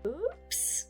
Oops.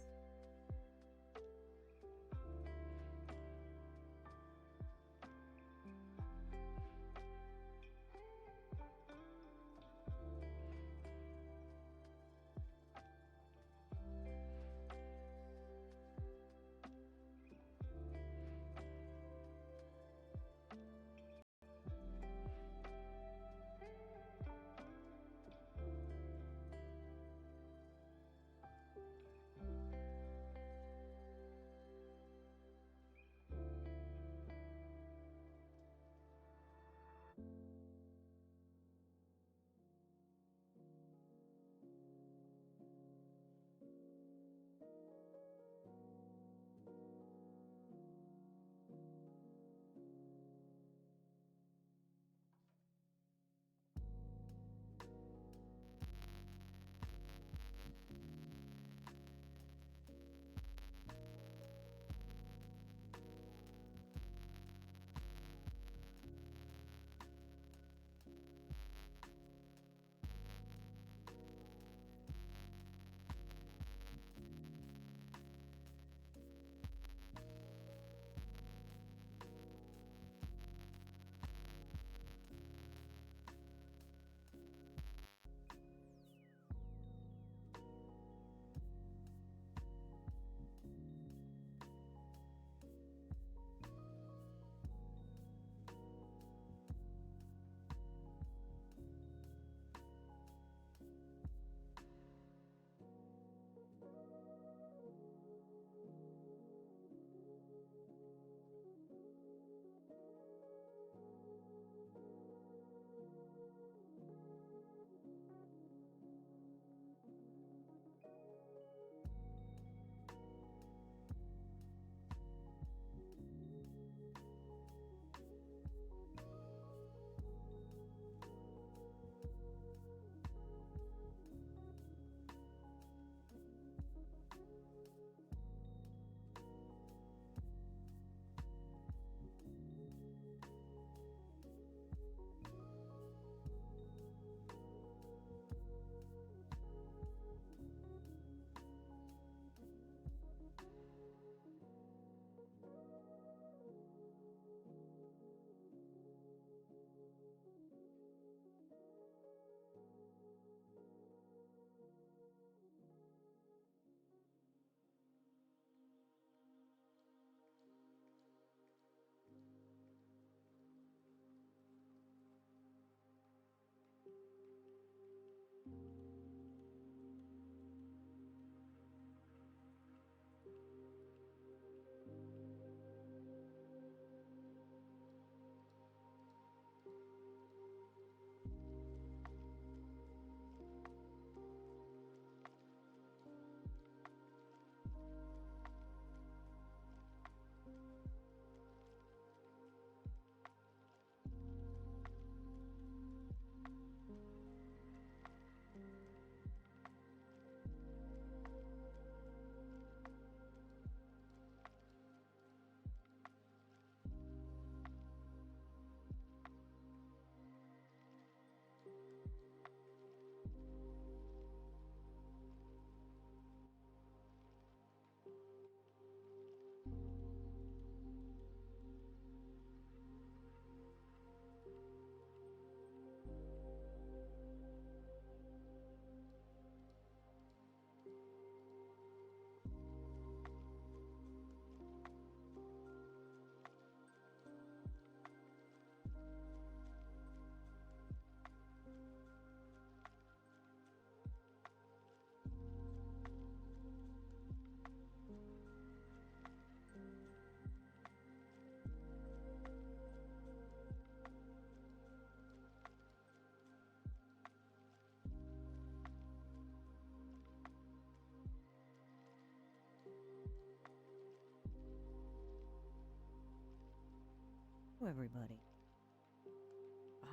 Hello, everybody.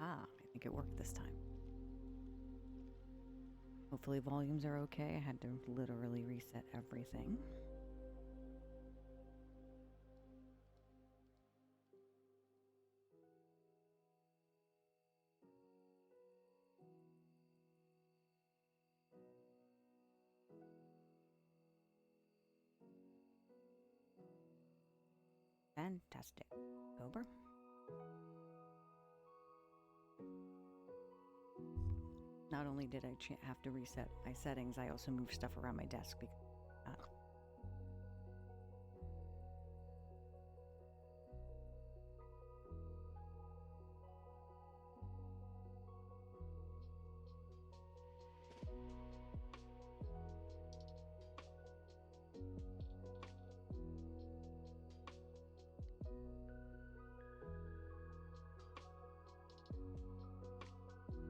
I think it worked this time. Hopefully volumes are okay. I had to literally reset everything. Fantastic. October. Not only did I have to reset my settings, I also moved stuff around my desk because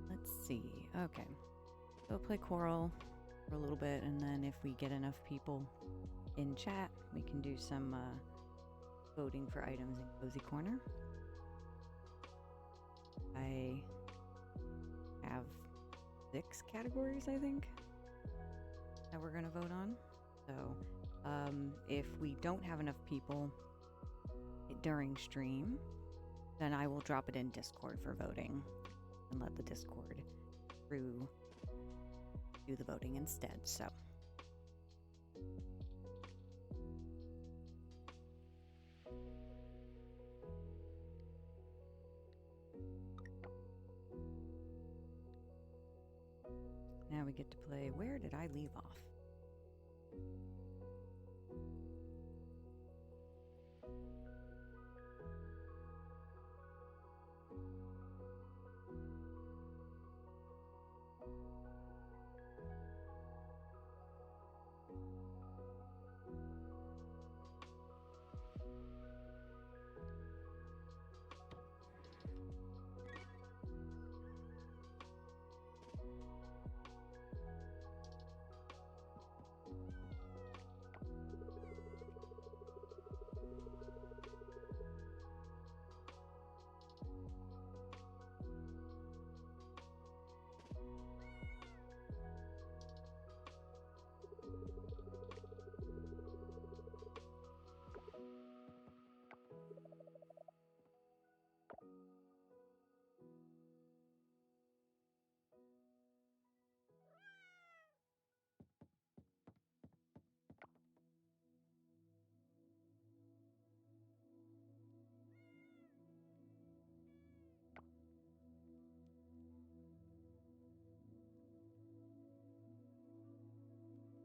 let's see. Okay. We'll play Coral for a little bit, and then if we get enough people in chat, we can do some voting for items in Cozy Corner. I have 6 categories, I think, that we're going to vote on. So if we don't have enough people during stream, then I will drop it in Discord for voting and let the Discord crew do the voting instead. So now we get to play Where Did I Leave Off?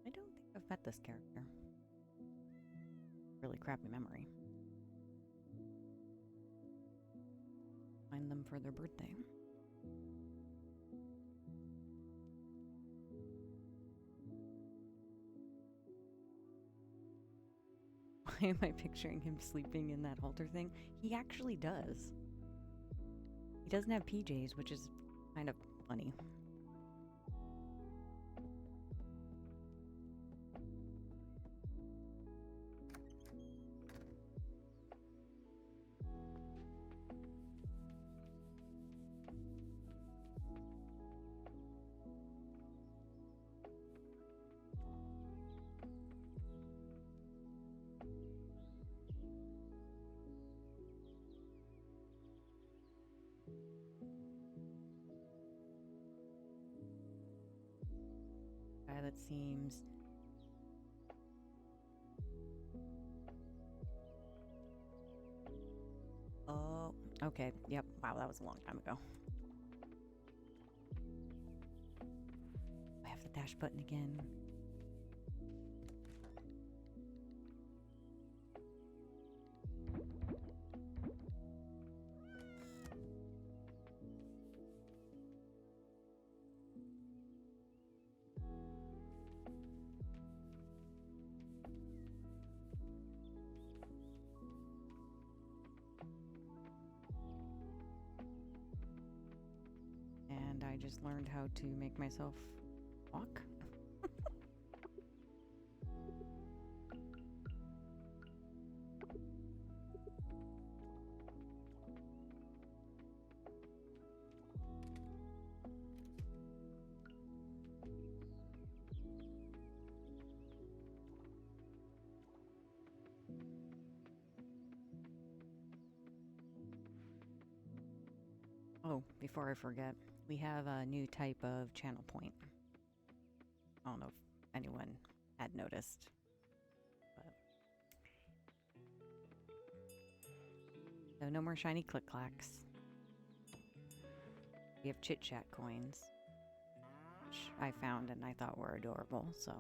I don't think I've met this character. Really crappy memory. Find them for their birthday. Why am I picturing him sleeping in that halter thing? He actually does. He doesn't have PJs, which is kind of funny. That seems oh, okay. Yep. Wow, that was a long time ago. I have the dash button again. I just learned how to make myself walk. Oh, before I forget, we have a new type of channel point. I don't know if anyone had noticed, but So no more shiny click-clacks. We have ChitChat coins, which I found and I thought were adorable, so...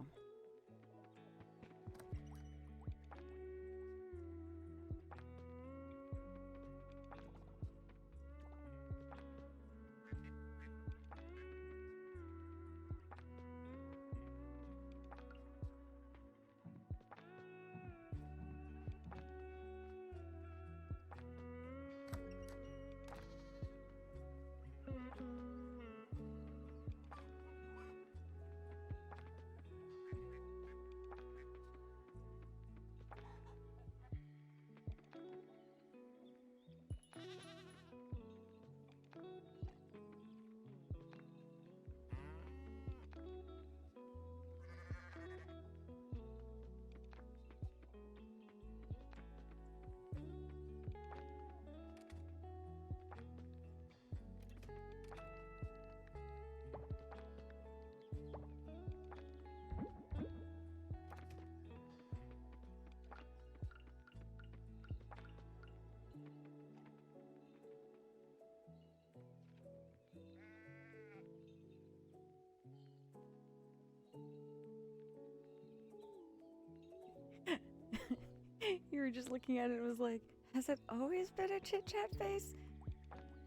You were just looking at it and was like, has it always been a chit-chat face?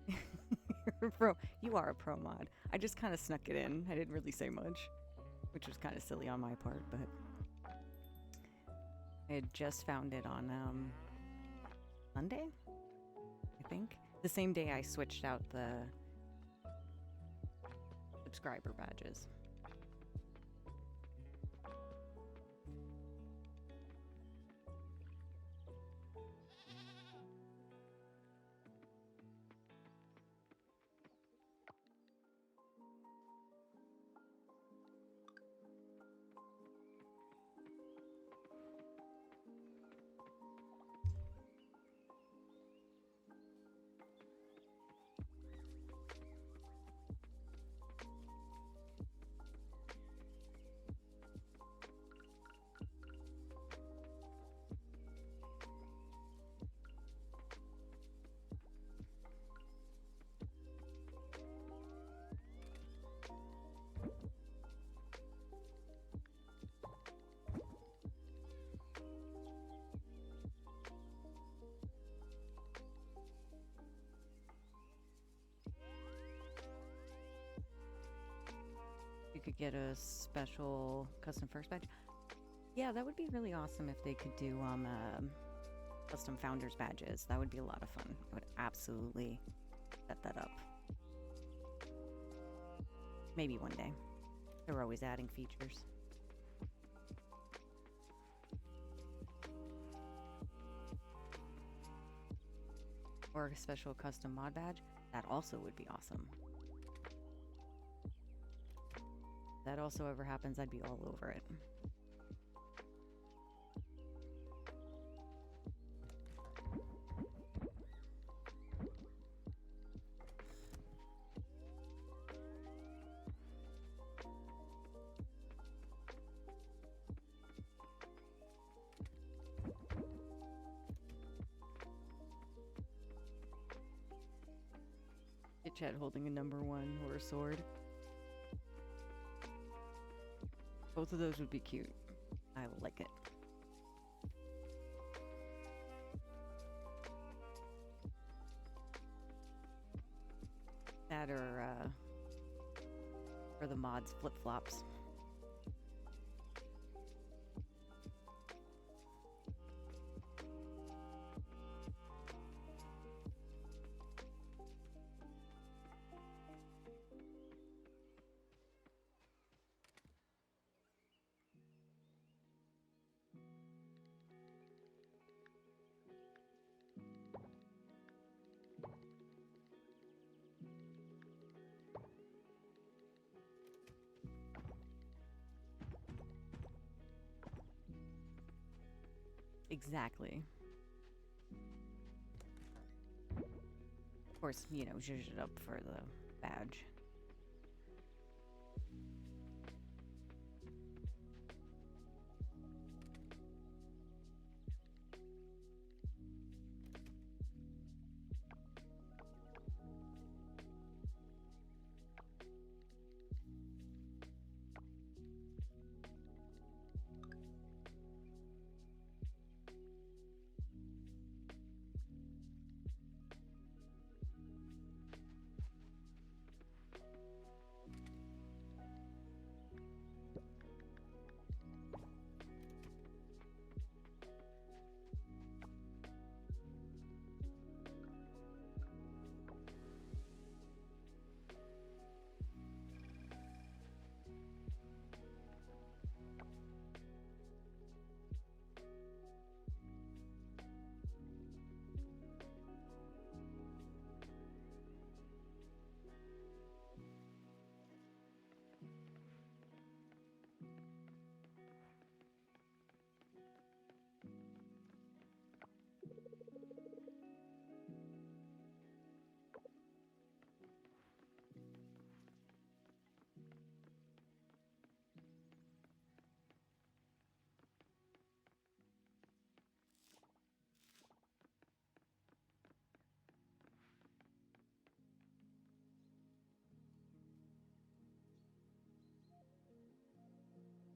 You're a pro. You are a pro mod. I just kind of snuck it in. I didn't really say much, which was kind of silly on my part, but I had just found it on Sunday, I think. The same day I switched out the subscriber badges. You could get a special custom first badge. Yeah, that would be really awesome if they could do custom founders badges. That would be a lot of fun. I would absolutely set that up. Maybe one day. They're always adding features. Or a special custom mod badge. That also would be awesome. If that also ever happens, I'd be all over it. ChitChat holding a #1 or a sword. Both of those would be cute. I will like it. That or the mods flip-flops. Exactly. Of course, you know, zhuzh it up for the badge.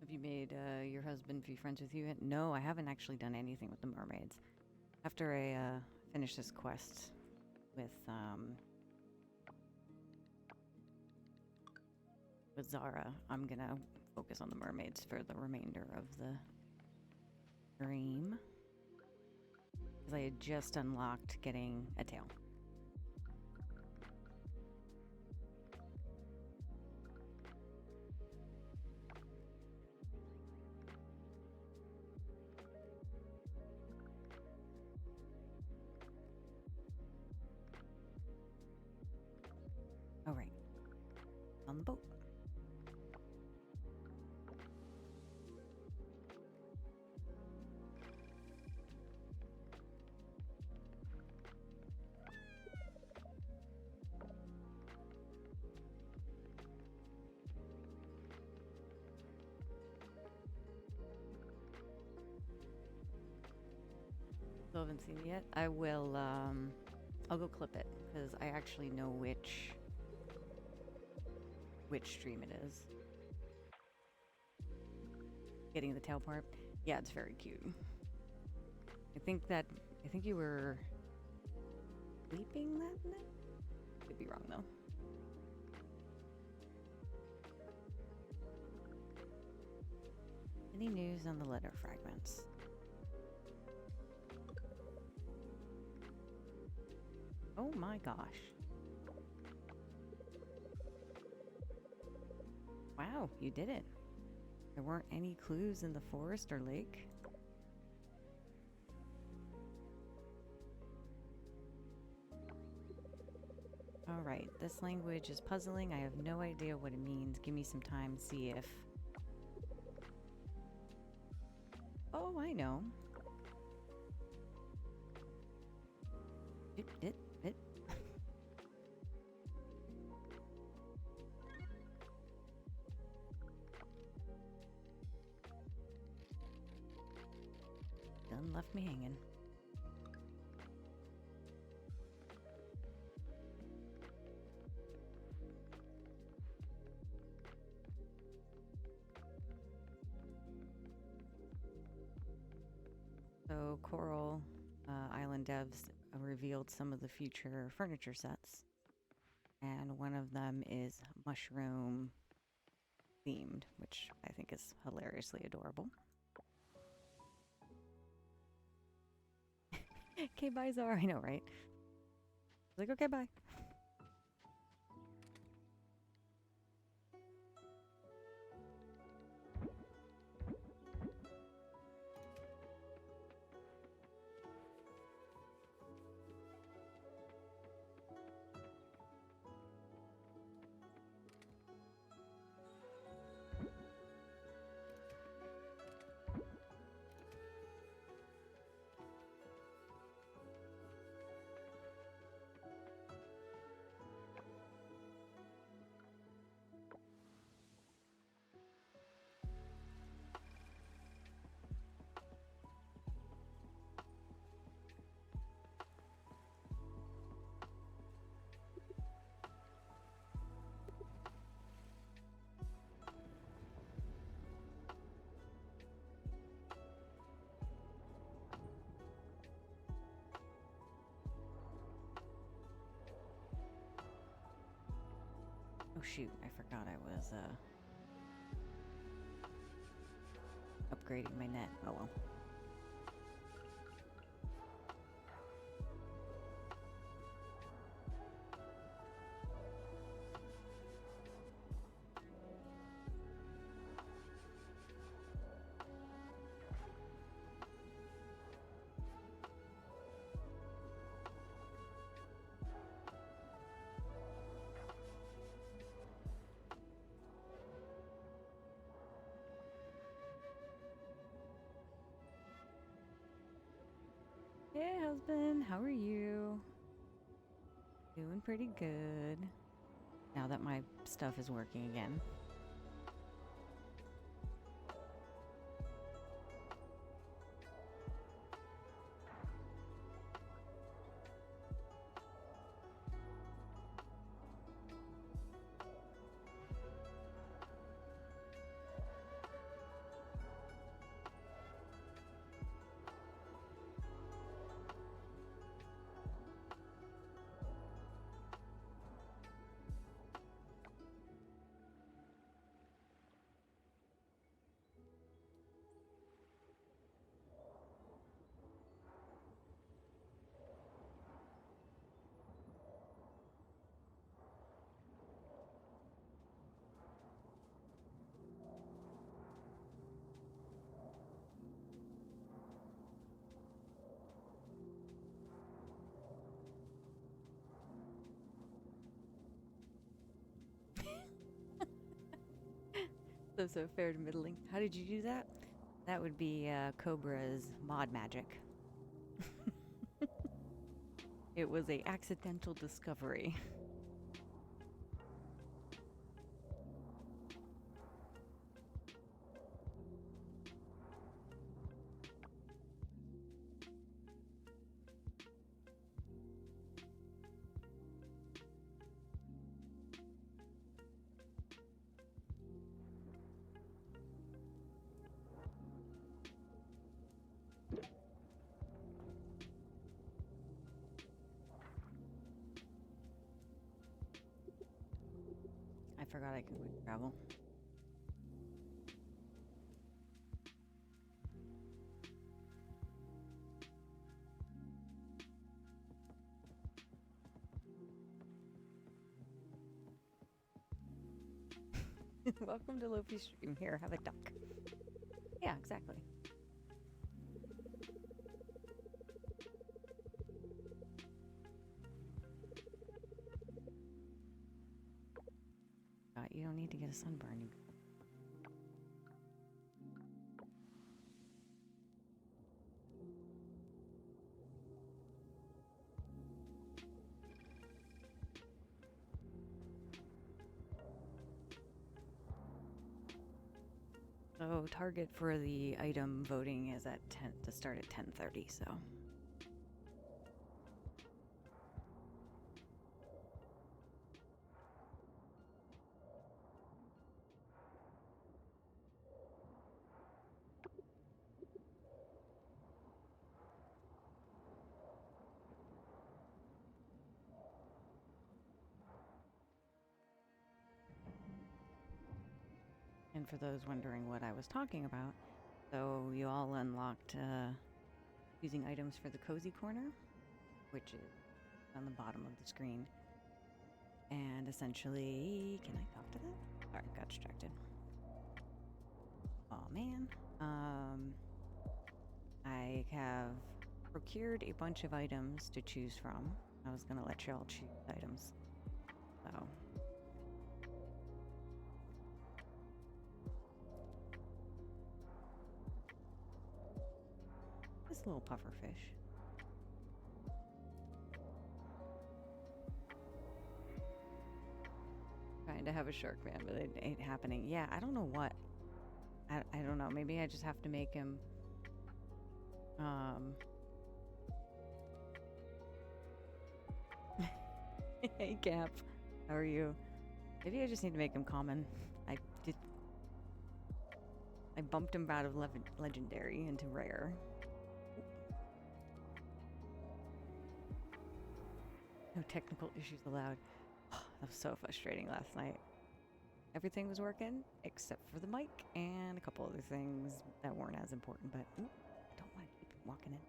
Have you made your husband be friends with you yet? No, I haven't actually done anything with the mermaids. After I finish this quest with Zara, I'm gonna focus on the mermaids for the remainder of the stream. Because I had just unlocked getting a tail. All right, on the boat. Still haven't seen it yet. I will. I'll go clip it because I actually know which stream it is. Getting the tail part. Yeah, it's very cute. I think you were sleeping that night. Could be wrong though. Any news on the letter fragments? Oh my gosh. Wow, you did it. There weren't any clues in the forest or lake? Alright, this language is puzzling. I have no idea what it means. Give me some time to see if... Oh, I know. It. Done left me hanging. So Coral Island devs revealed some of the future furniture sets, and one of them is mushroom themed, which I think is hilariously adorable. Okay, bye, Zara. I know, right? Like, okay, bye. Oh shoot, I forgot I was upgrading my net. Oh well. Hey husband, how are you? Doing pretty good. Now that my stuff is working again. So fair to middling. How did you do that? That would be Cobra's mod magic. It was a accidental discovery. I forgot I could quick travel. Welcome to Lofi's stream. Here, have a duck. Yeah, exactly. You don't need to get a sunburn. So target for the item voting is at 10 to start at 10:30. So. And for those wondering what I was talking about, so you all unlocked using items for the cozy corner, which is on the bottom of the screen. And essentially, can I talk to that? Sorry, got distracted. Oh man. I have procured a bunch of items to choose from. I was gonna let y'all choose items. So. This little puffer fish. Trying to have a shark fan, but it ain't happening. Yeah, I don't know what. I don't know. Maybe I just have to make him. Hey, Cap. How are you? Maybe I just need to make him common. I bumped him out of legendary into rare. No technical issues allowed. That was so frustrating last night. Everything was working except for the mic and a couple other things that weren't as important, but ooh, I don't want to keep walking in.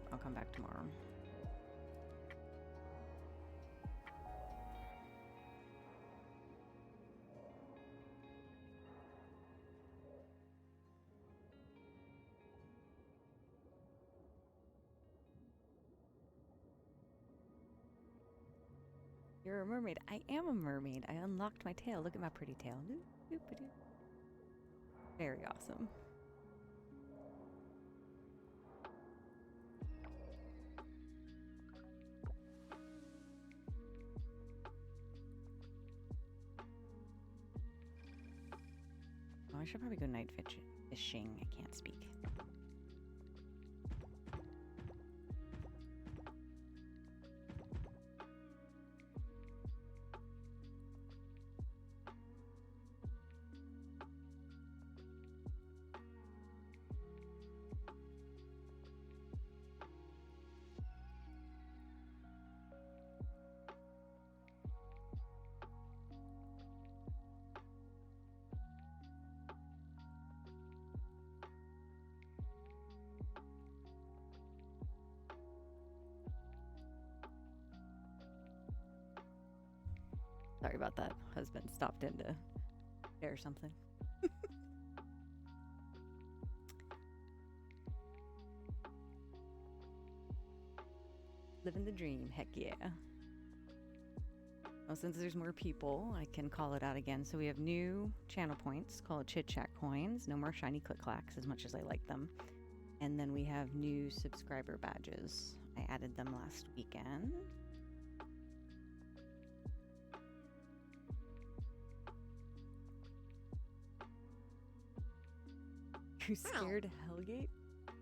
I'll come back tomorrow. You're a mermaid. I am a mermaid. I unlocked my tail. Look at my pretty tail. Very awesome. Oh, I should probably go night fishing. I can't speak. Sorry about that. Husband stopped in to share something. Living the dream, heck yeah. Well, since there's more people, I can call it out again. So we have new channel points called ChitChat coins. No more shiny click-clacks, as much as I like them. And then we have new subscriber badges. I added them last weekend. You scared Hellgate?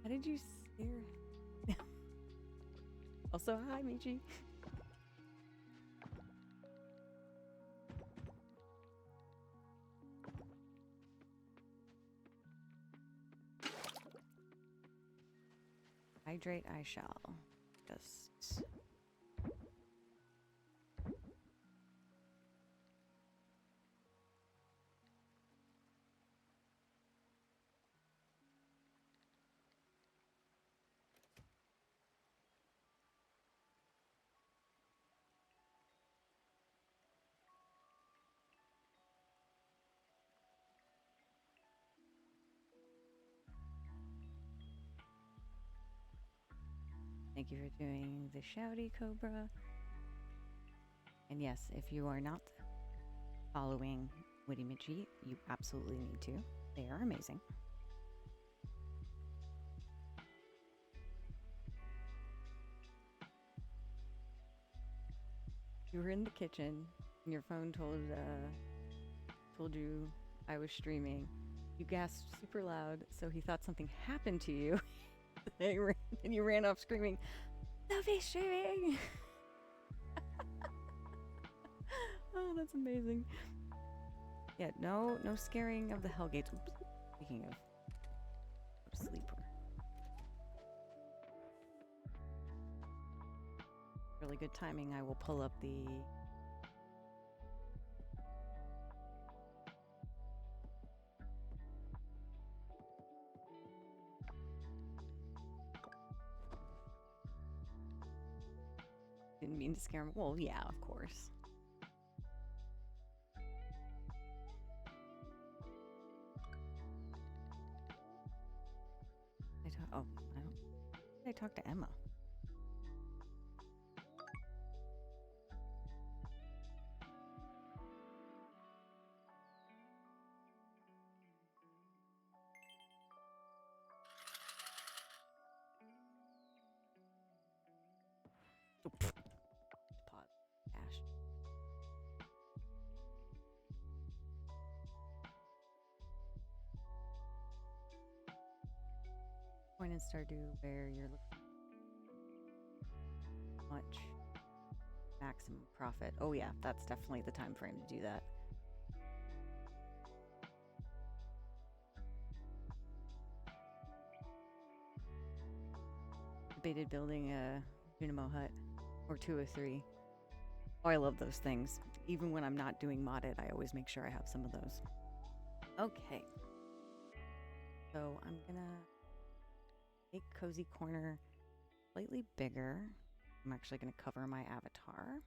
How did you scare? Also, hi, Michi. Hydrate I shall. Just... Thank you for doing the shouty, Cobra. And yes, if you are not following Witty Michi, you absolutely need to. They are amazing. You were in the kitchen, and your phone told you I was streaming. You gasped super loud, so he thought something happened to you. And you ran off screaming, "Lofi streaming!" Oh, that's amazing. Yeah, no scaring of the Hellgates. Oops. Speaking of sleeper. Really good timing. I will pull up the... Didn't mean to scare him. Well, yeah, of course. I talked to Emma. Oh, pause. Ash. Point in Stardew where you're looking much maximum profit. Oh yeah, that's definitely the time frame to do that. Debated building a Junimo hut or 2 or 3. Oh, I love those things. Even when I'm not doing modded, I always make sure I have some of those. Okay. So I'm gonna make Cozy Corner slightly bigger. I'm actually gonna cover my avatar.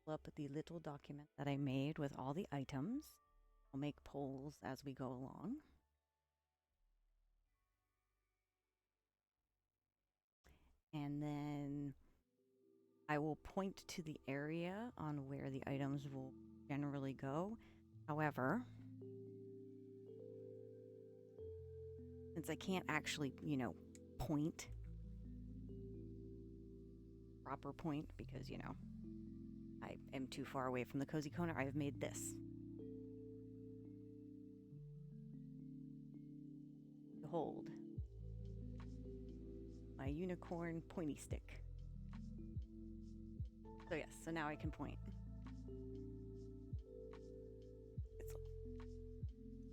Pull up the little document that I made with all the items. I'll make polls as we go along. And then I will point to the area on where the items will generally go. However, since I can't actually, point, proper point, because, I am too far away from the Cozy Corner, I have made this. Behold, my unicorn pointy stick. So yes, so now I can point.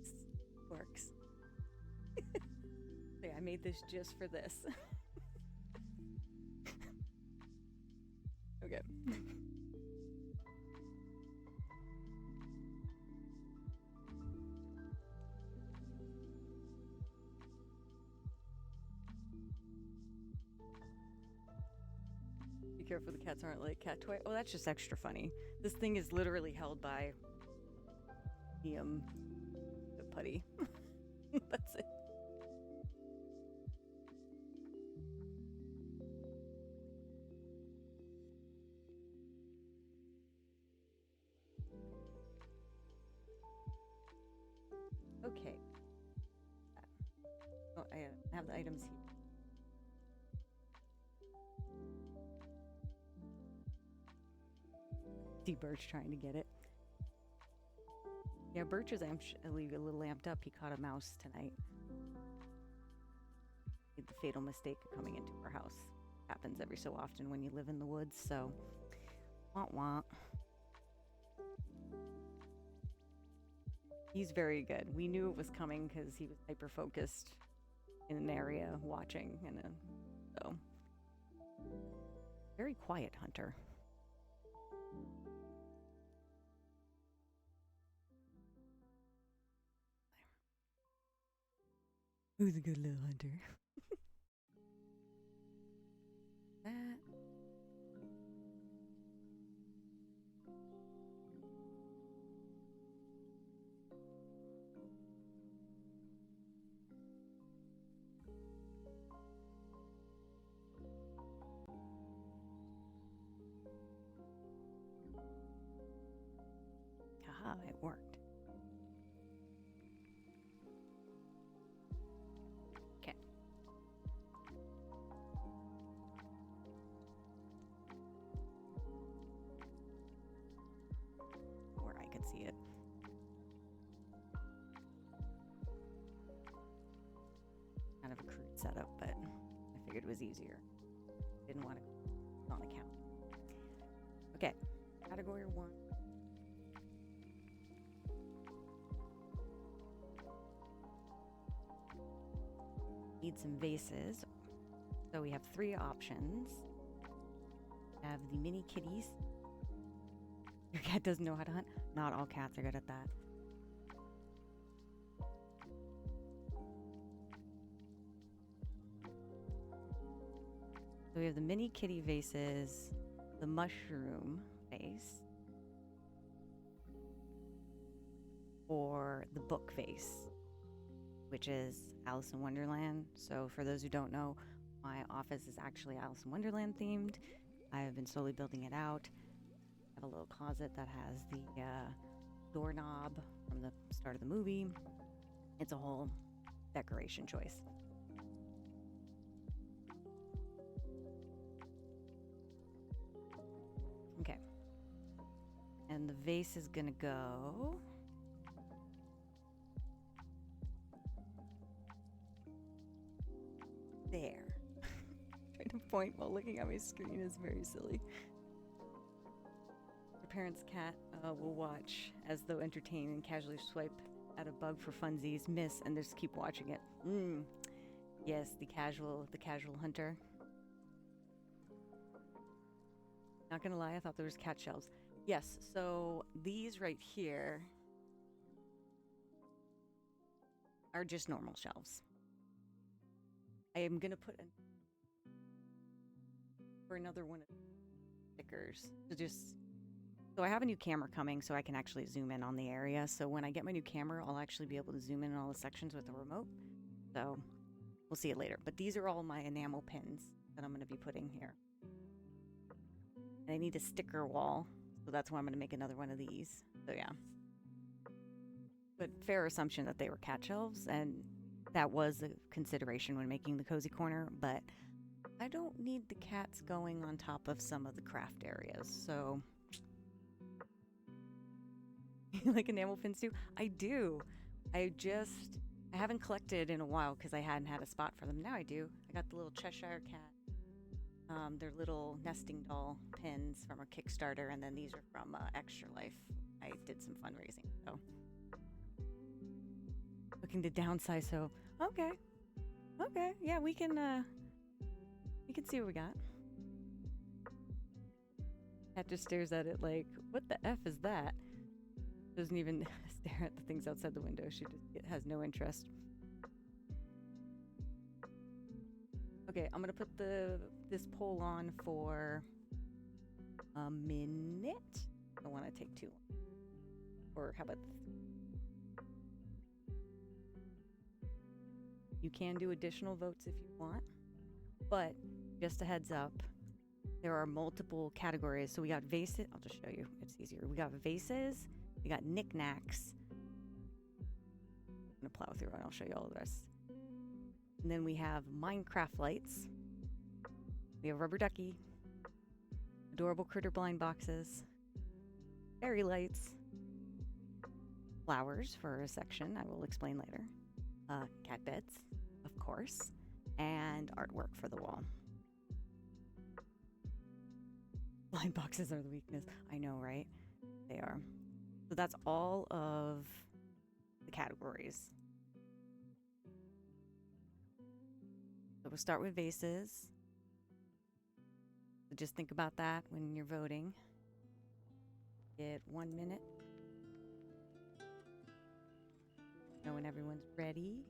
It works. So yeah, I made this just for this. Okay. careful the cats aren't like cat toy. Oh, that's just extra funny. This thing is literally held by the putty. That's it. Okay. Oh, I have the items here. See Birch trying to get it. Yeah, Birch is actually a little amped up. He caught a mouse tonight. Made the fatal mistake of coming into our house. Happens every so often when you live in the woods, so womp womp. He's very good. We knew it was coming because he was hyper focused in an area watching, and so very quiet hunter. Who's a good little hunter? That. Haha, it worked. Okay. Where I could see it. Kind of a crude setup, but I figured it was easier. Didn't want to on account. Okay, category 1. Need some vases. So we have 3 options. We have the mini kitties. Your cat doesn't know how to hunt. Not all cats are good at that. So we have the mini kitty vases, the mushroom vase, or the book vase, which is Alice in Wonderland. So for those who don't know, my office is actually Alice in Wonderland themed. I have been slowly building it out. I have a little closet that has the doorknob from the start of the movie. It's a whole decoration choice. Okay. And the vase is gonna go there. Trying to point while looking at my screen is very silly. Your parents' cat will watch as though entertained and casually swipe at a bug for funsies, miss, and just keep watching it. Yes, the casual hunter. Not gonna lie, I thought there was cat shelves. Yes, so these right here are just normal shelves. I am gonna put for another one of stickers to just. So I have a new camera coming, so I can actually zoom in on the area. So when I get my new camera, I'll actually be able to zoom in on all the sections with the remote. So we'll see it later. But these are all my enamel pins that I'm going to be putting here. And I need a sticker wall, so that's why I'm going to make another one of these. So yeah. But fair assumption that they were cat shelves, and that was a consideration when making the cozy corner. But I don't need the cats going on top of some of the craft areas, so. Like enamel pins too? I do. I haven't collected in a while because I hadn't had a spot for them. Now I do. I got the little Cheshire cat. They're little nesting doll pins from a Kickstarter, and then these are from Extra Life. I did some fundraising, so. Looking to downsize, so okay. Yeah, we can see what we got. Cat just stares at it like, what the F is that? Doesn't even stare at the things outside the window. She just has no interest. Okay, I'm gonna put this poll on for a minute. I don't want to take too long. Or how about you can do additional votes if you want, but just a heads up, there are multiple categories. So we got vases. I'll just show you. It's easier. We got vases. We got knickknacks. I'm going to plow through and I'll show you all the rest. And then we have Minecraft lights. We have rubber ducky. Adorable critter blind boxes. Fairy lights. Flowers for a section I will explain later. Cat beds, of course. And artwork for the wall. Blind boxes are the weakness. I know, right? They are. So that's all of the categories. So we'll start with vases. So just think about that when you're voting. Get 1 minute. Know when everyone's ready.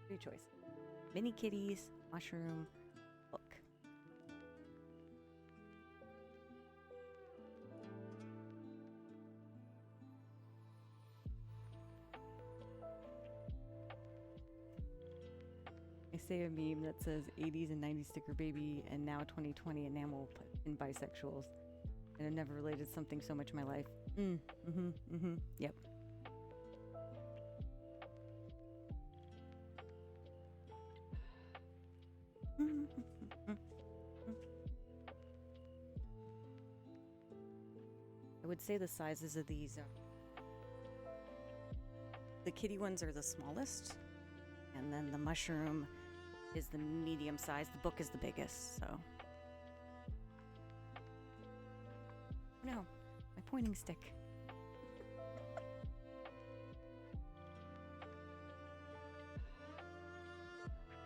Three choices. Mini kitties, mushroom, book. I say a meme that says 80s and 90s sticker baby and now 2020 enamel in bisexuals. And I've never related something so much in my life. Yep. I would say the sizes of these are... The kitty ones are the smallest. And then the mushroom is the medium size. The book is the biggest, so. No, my pointing stick.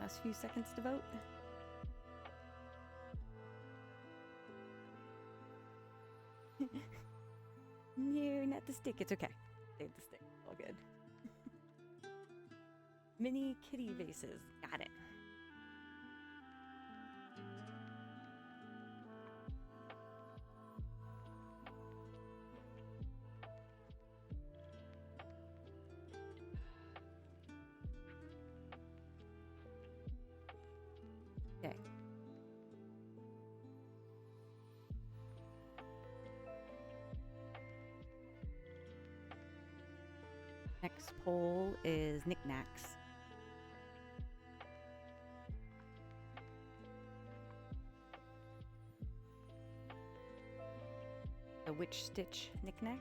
Last few seconds to vote. No, not the stick. It's okay. Save the stick. All good. Mini kitty vases. Got it. Okay. Next poll is knickknacks. So which Stitch knickknack?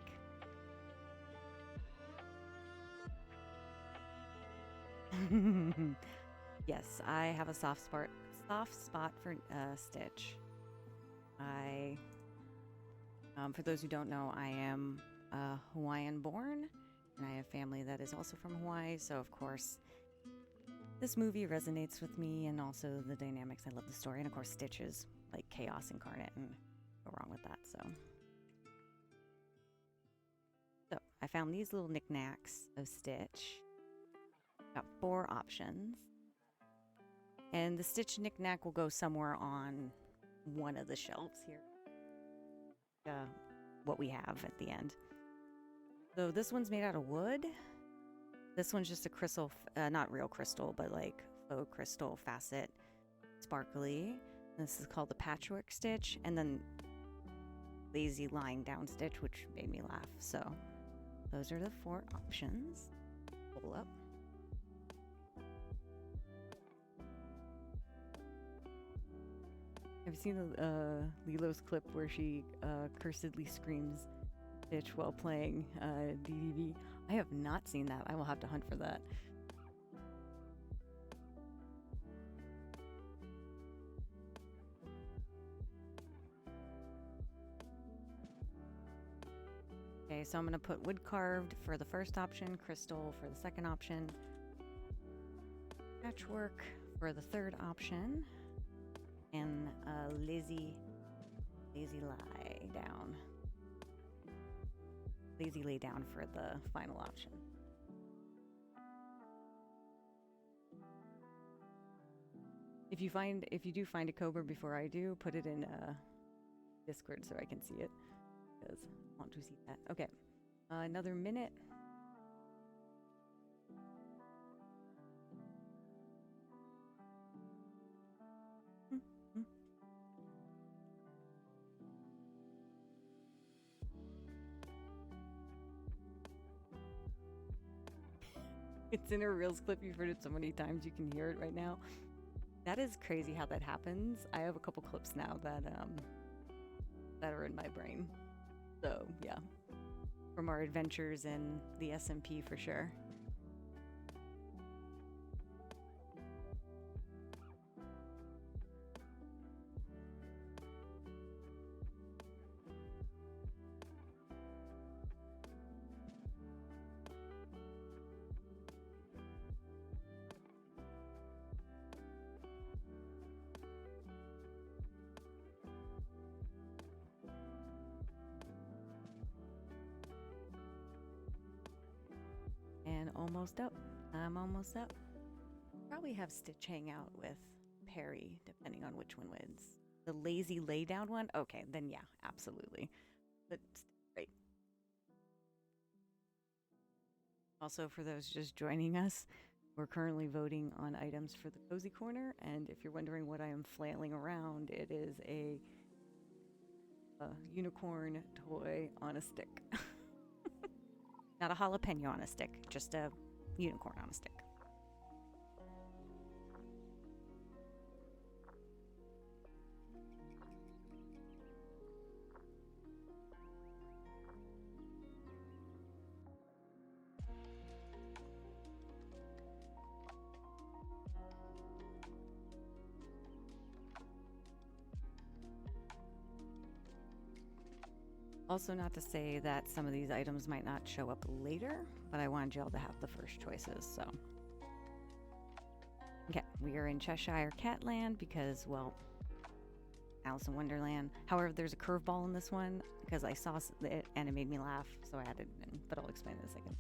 Yes, I have a soft spot for Stitch. For those who don't know, I am Hawaiian born, and I have family that is also from Hawaii, so of course this movie resonates with me, and also the dynamics. I love the story, and of course Stitch is like chaos incarnate, and go wrong with that, so I found these little knickknacks of Stitch. Got 4 options. And the Stitch knickknack will go somewhere on one of the shelves here. What we have at the end. So this one's made out of wood. This one's just a crystal, not real crystal, but like faux crystal facet, sparkly. This is called the patchwork Stitch. And then lazy lying down Stitch, which made me laugh. So those are the 4 options. Pull up. Have you seen Lilo's clip where she cursedly screams Stitch while playing DDV? I have not seen that. I will have to hunt for that. Okay, so I'm going to put wood carved for the first option, crystal for the second option, patchwork for the third option, and lazy lie down. Lazy lay down for the final option. if you do find a cobra before I do, put it in Discord so I can see it, because I want to see that. Okay, another minute. It's in a Reels clip. You've heard it so many times you can hear it right now. That is crazy how that happens. I have a couple clips now that are in my brain. So yeah, from our adventures in the SMP for sure. And almost up. I'm almost up. Probably have Stitch hang out with Perry, depending on which one wins. The lazy lay down one? Okay, then yeah, absolutely. But great. Also, for those just joining us, we're currently voting on items for the Cozy Corner, and if you're wondering what I am flailing around, it is a unicorn toy on a stick. Not a jalapeno on a stick, just a unicorn on a stick. Also, not to say that some of these items might not show up later, but I wanted y'all to have the first choices, so. Okay, we are in Cheshire Catland because, well, Alice in Wonderland. However, there's a curveball in this one because I saw it and it made me laugh, so I added it in, but I'll explain in a second.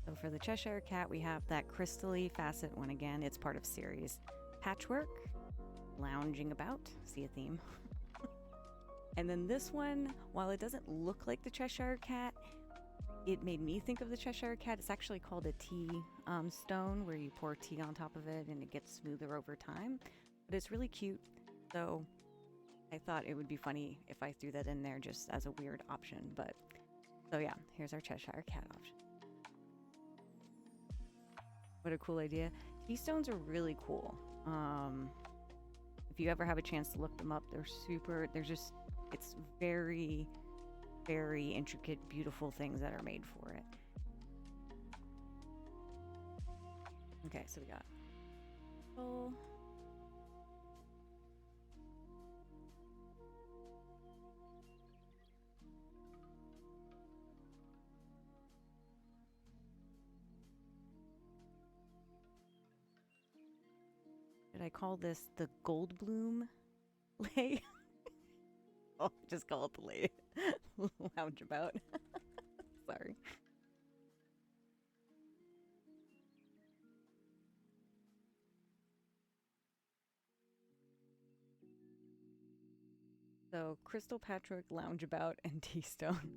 So for the Cheshire Cat, we have that crystally facet one again. It's part of series Patchwork, Lounging About, see a theme. And then this one, while it doesn't look like the Cheshire Cat, it made me think of the Cheshire Cat. It's actually called a tea stone, where you pour tea on top of it and it gets smoother over time. But it's really cute, so I thought it would be funny if I threw that in there just as a weird option. But so yeah, here's our Cheshire Cat option. What a cool idea. Tea stones are really cool. If you ever have a chance to look them up, it's very, very intricate, beautiful things that are made for it. Okay, so we got Did I call this the Goldblum lay? Oh, just call it the lay. Lounge about. Sorry. So, Crystal Patrick, Lounge About, and T-Stone.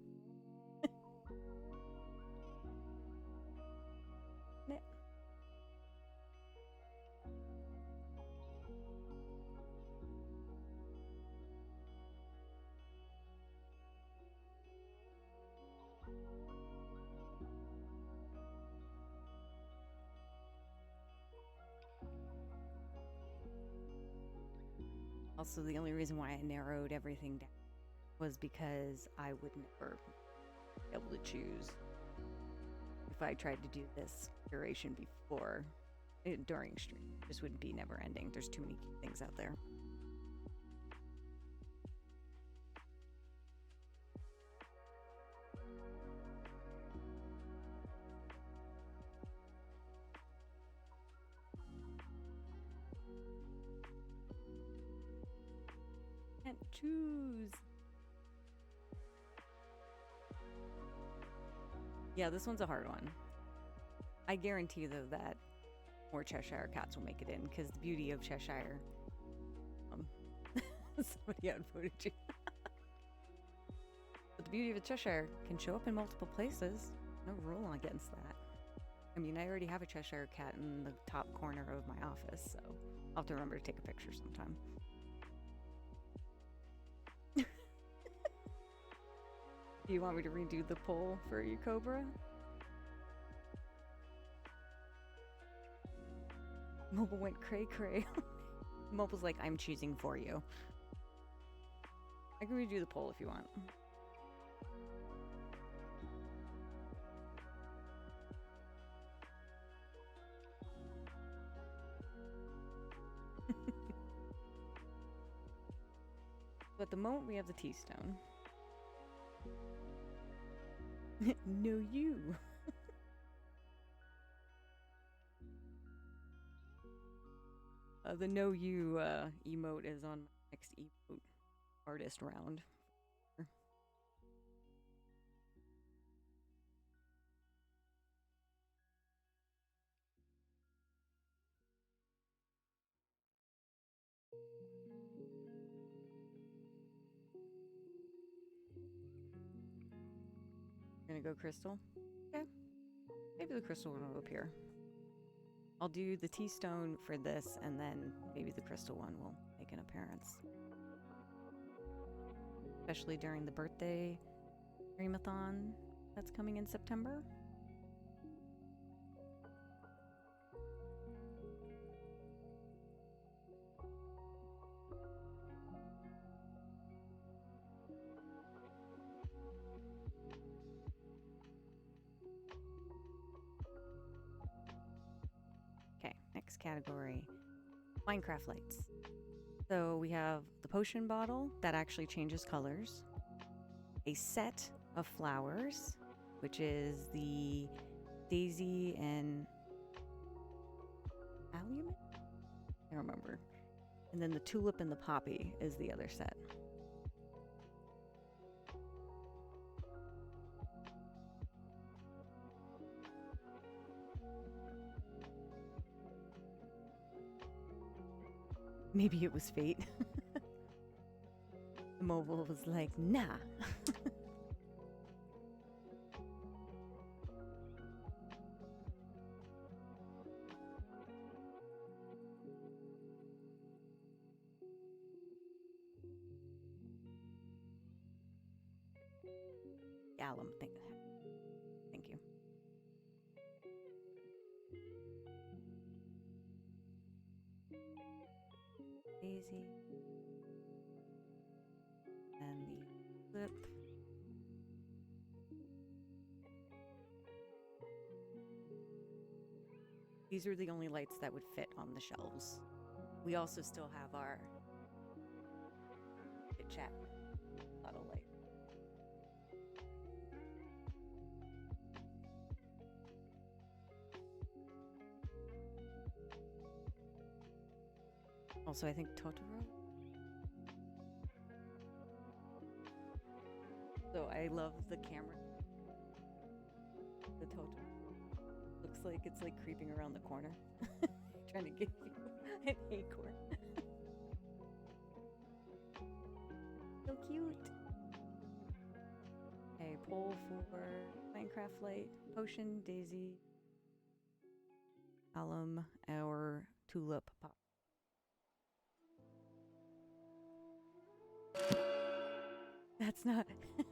Also, the only reason why I narrowed everything down was because I would never be able to choose if I tried to do this curation during stream. This would be never ending. There's too many things out there. Choose. Yeah, this one's a hard one. I guarantee, though, that more Cheshire cats will make it in, because the beauty of Cheshire... somebody outvoted you. But the beauty of a Cheshire can show up in multiple places. No rule against that. I mean, I already have a Cheshire cat in the top corner of my office, so I'll have to remember to take a picture sometime. Do you want me to redo the poll for you, Cobra? Mobile went cray-cray. Mobile's like, I'm choosing for you. I can redo the poll if you want. So at the moment, we have the T-stone. No, you. The no you emote is on my next emote artist round. Gonna go crystal? Okay. Maybe the crystal one will appear. I'll do the T-stone for this, and then maybe the crystal one will make an appearance. Especially during the birthday streamathon that's coming in September. Okay, next category, Minecraft lights. So we have the potion bottle that actually changes colors, a set of flowers, which is the daisy and allium? I don't remember. And then the tulip and the poppy is the other set. Maybe it was fate. The mobile was like, nah. Alum, thank you. Daisy. And the lip. These are the only lights that would fit on the shelves. We also still have our ChitChat bottle light. Also, I think Totoro. So I love the camera. The Totoro. Looks like it's like creeping around the corner. Trying to give you an acorn. So cute. Okay, poll for Minecraft light, potion, daisy, alum, or tulip pop. That's not.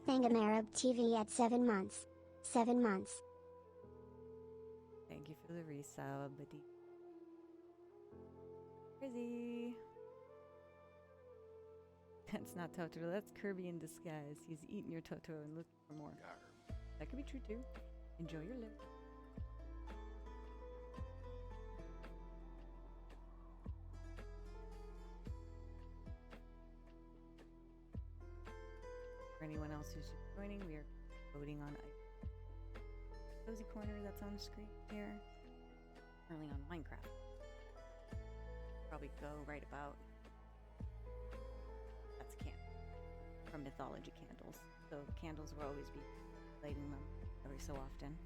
Thangamarab TV at 7 months. 7 months. Thank you for the resub, buddy. Crazy. That's not Totoro. That's Kirby in disguise. He's eating your Totoro and looking for more. That could be true too. Enjoy your lip. For anyone else who's just joining, we are voting on a cozy corner that's on the screen here. Currently on Minecraft. Probably go right about. That's camp. from mythology candles. So candles will always be lighting them every so often.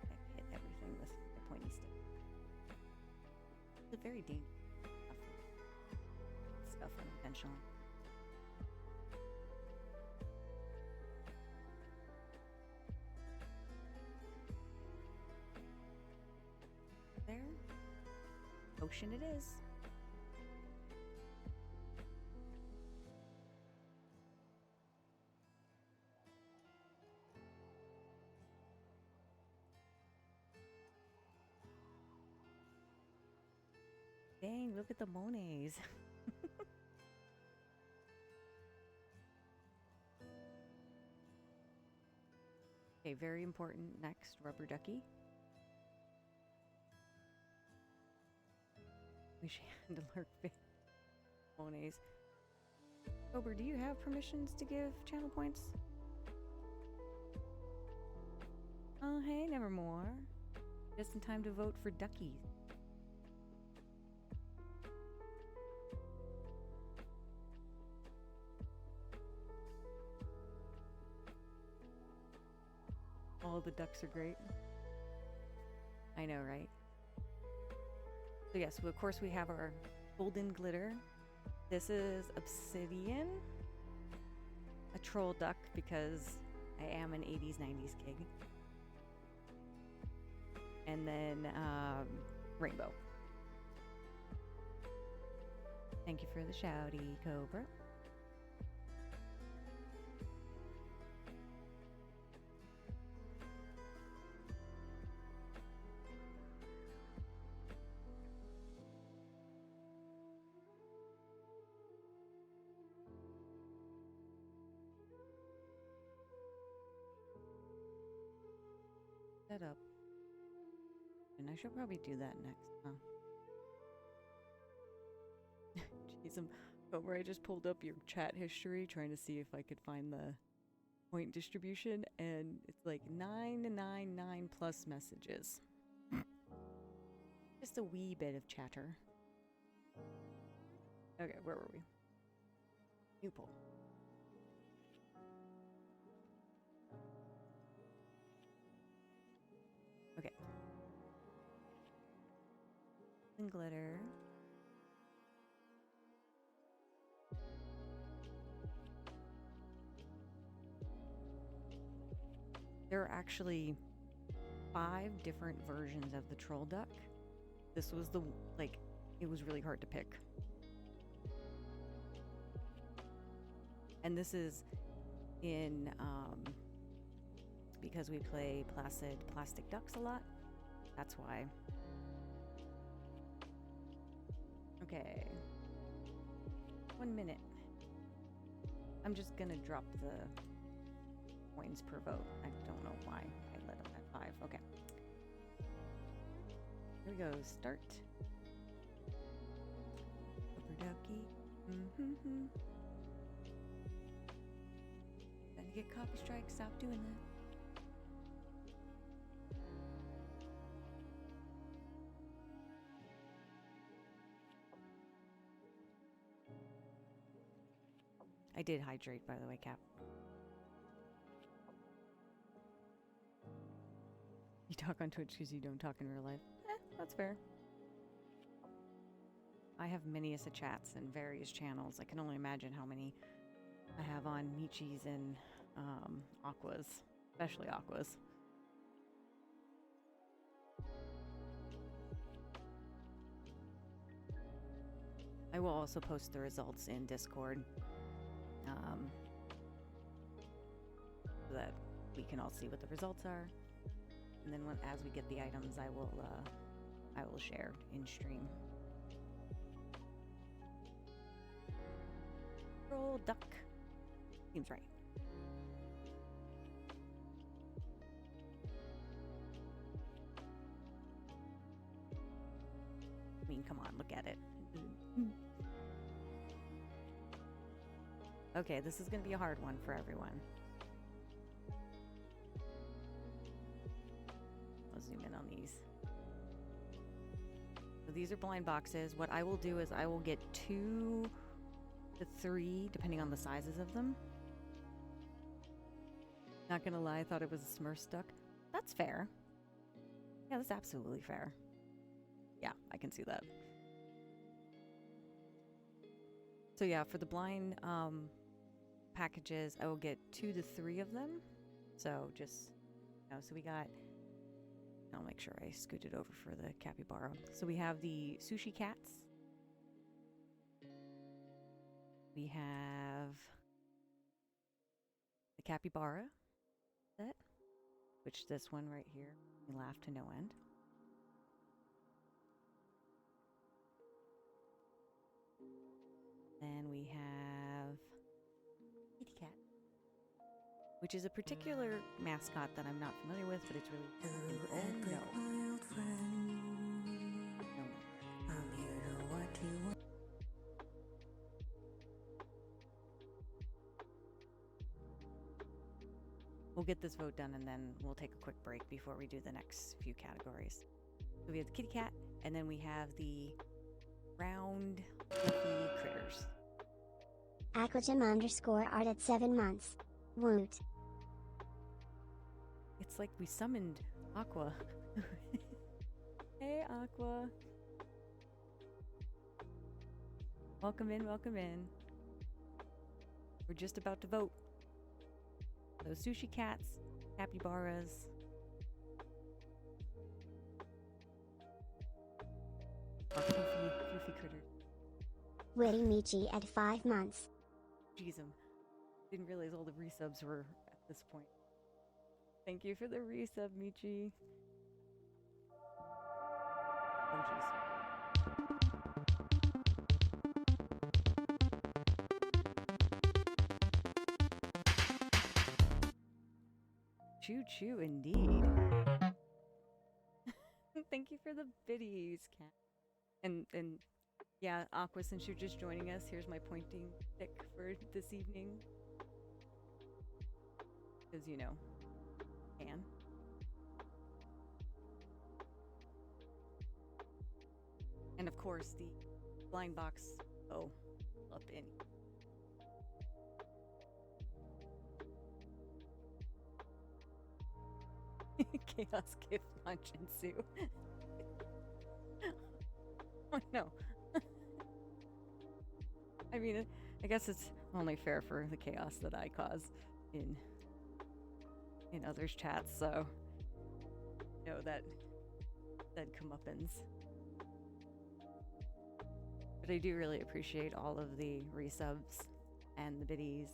I hit everything with the pointy stick. It's a very dangerous stuff unintentionally. There. Ocean it is. Dang, look at the Monets. Okay, very important next, rubber ducky. Wish I had to lurk Monets. Cobra, do you have permissions to give channel points? Oh, hey, Nevermore. Just in time to vote for duckies. All the ducks are great. I know, right? So yes, of course we have our golden glitter. This is obsidian. A troll duck because I am an 80s, 90s kid. And then rainbow. Thank you for the shouty, Cobra. Set up. And I should probably do that next, huh? Jeez, Cobra, I just pulled up your chat history trying to see if I could find the point distribution, and it's like 999 plus messages. Just a wee bit of chatter. Okay, where were we? New poll. Okay. And glitter. There are actually 5 different versions of the troll duck. This was the, like, it was really hard to pick. And this is in, because we play placid plastic ducks a lot. That's why. Okay. 1 minute. I'm just gonna drop the points per vote. I don't know why I let up at 5. Okay. Here we go. Start. Rubber ducky. Gonna get copy strike. Stop doing that. I did hydrate, by the way, Cap. You talk on Twitch because you don't talk in real life. That's fair. I have many chats and various channels. I can only imagine how many I have on Michis and Aquas, especially Aquas. I will also post the results in Discord so that we can all see what the results are. And then as we get the items, I will share in stream. Troll duck. Seems right. I mean, come on, look at it. Okay, this is going to be a hard one for everyone. I'll zoom in on these. So these are blind boxes. What I will do is I will get 2 to 3, depending on the sizes of them. Not gonna lie, I thought it was a Smurf duck. That's fair. Yeah, that's absolutely fair. Yeah, I can see that. So yeah, for the blind packages, I will get 2 to 3 of them. So just, you know, so we got, I'll make sure I scoot it over for the capybara. So we have the sushi cats. We have the capybara set, which this one right here, we laugh to no end. Then we have kitty cat, which is a particular mascot that I'm not familiar with, but it's really cute. Oh no. We'll get this vote done and then we'll take a quick break before we do the next few categories. So we have the kitty cat, and then we have the round fluffy critters. Aquajim_art at 7 months. Woot. It's like we summoned Aqua. Hey, Aqua. Welcome in, welcome in. We're just about to vote. Those sushi cats, capybaras. Our floofy critter. Witty Michi at 5 months. Jeez, didn't realize all the resubs were at this point. Thank you for the resub, Michi. Oh, jeez. Choo choo indeed. Thank you for the biddies, Cat. And yeah, Aqua, since you're just joining us, here's my pointing pick for this evening. Because, you know, can. And of course, the blind box up in. Chaos gift lunch ensue. Oh no. I mean, I guess it's only fair for the chaos that I cause in others' chats, so you know that comeuppance. But I do really appreciate all of the resubs and the biddies,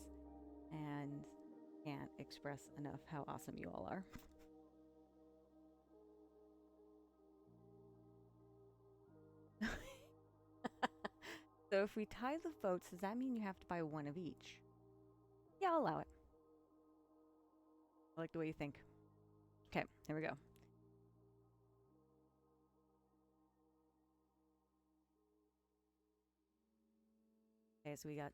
and can't express enough how awesome you all are. So if we tie the votes, does that mean you have to buy one of each? Yeah, I'll allow it. I like the way you think. Okay, here we go. Okay, so we got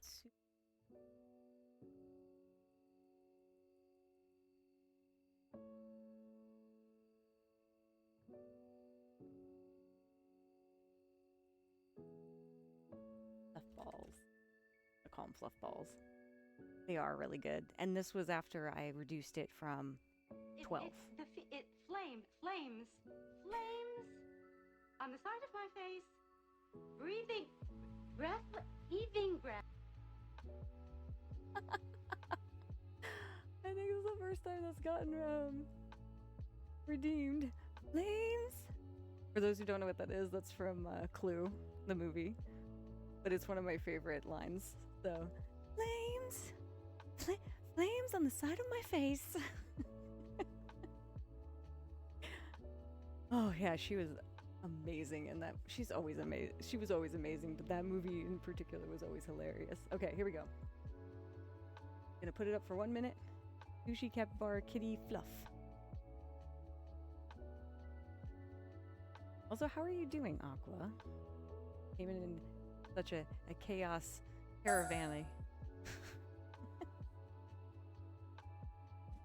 fluff balls. I call them fluff balls. They are really good. And this was after I reduced it from 12. It flames on the side of my face, heaving breath. I think this is the first time that's gotten redeemed. Flames! For those who don't know what that is, that's from Clue, the movie. But it's one of my favorite lines. So, flames! Flames on the side of my face. Oh yeah, she was amazing in that. She's always amazing. She was always amazing, but that movie in particular was always hilarious. Okay, here we go. Gonna put it up for 1 minute. Sushi capybara kitty fluff. Also, how are you doing, Aqua? Came in such a chaos caravan.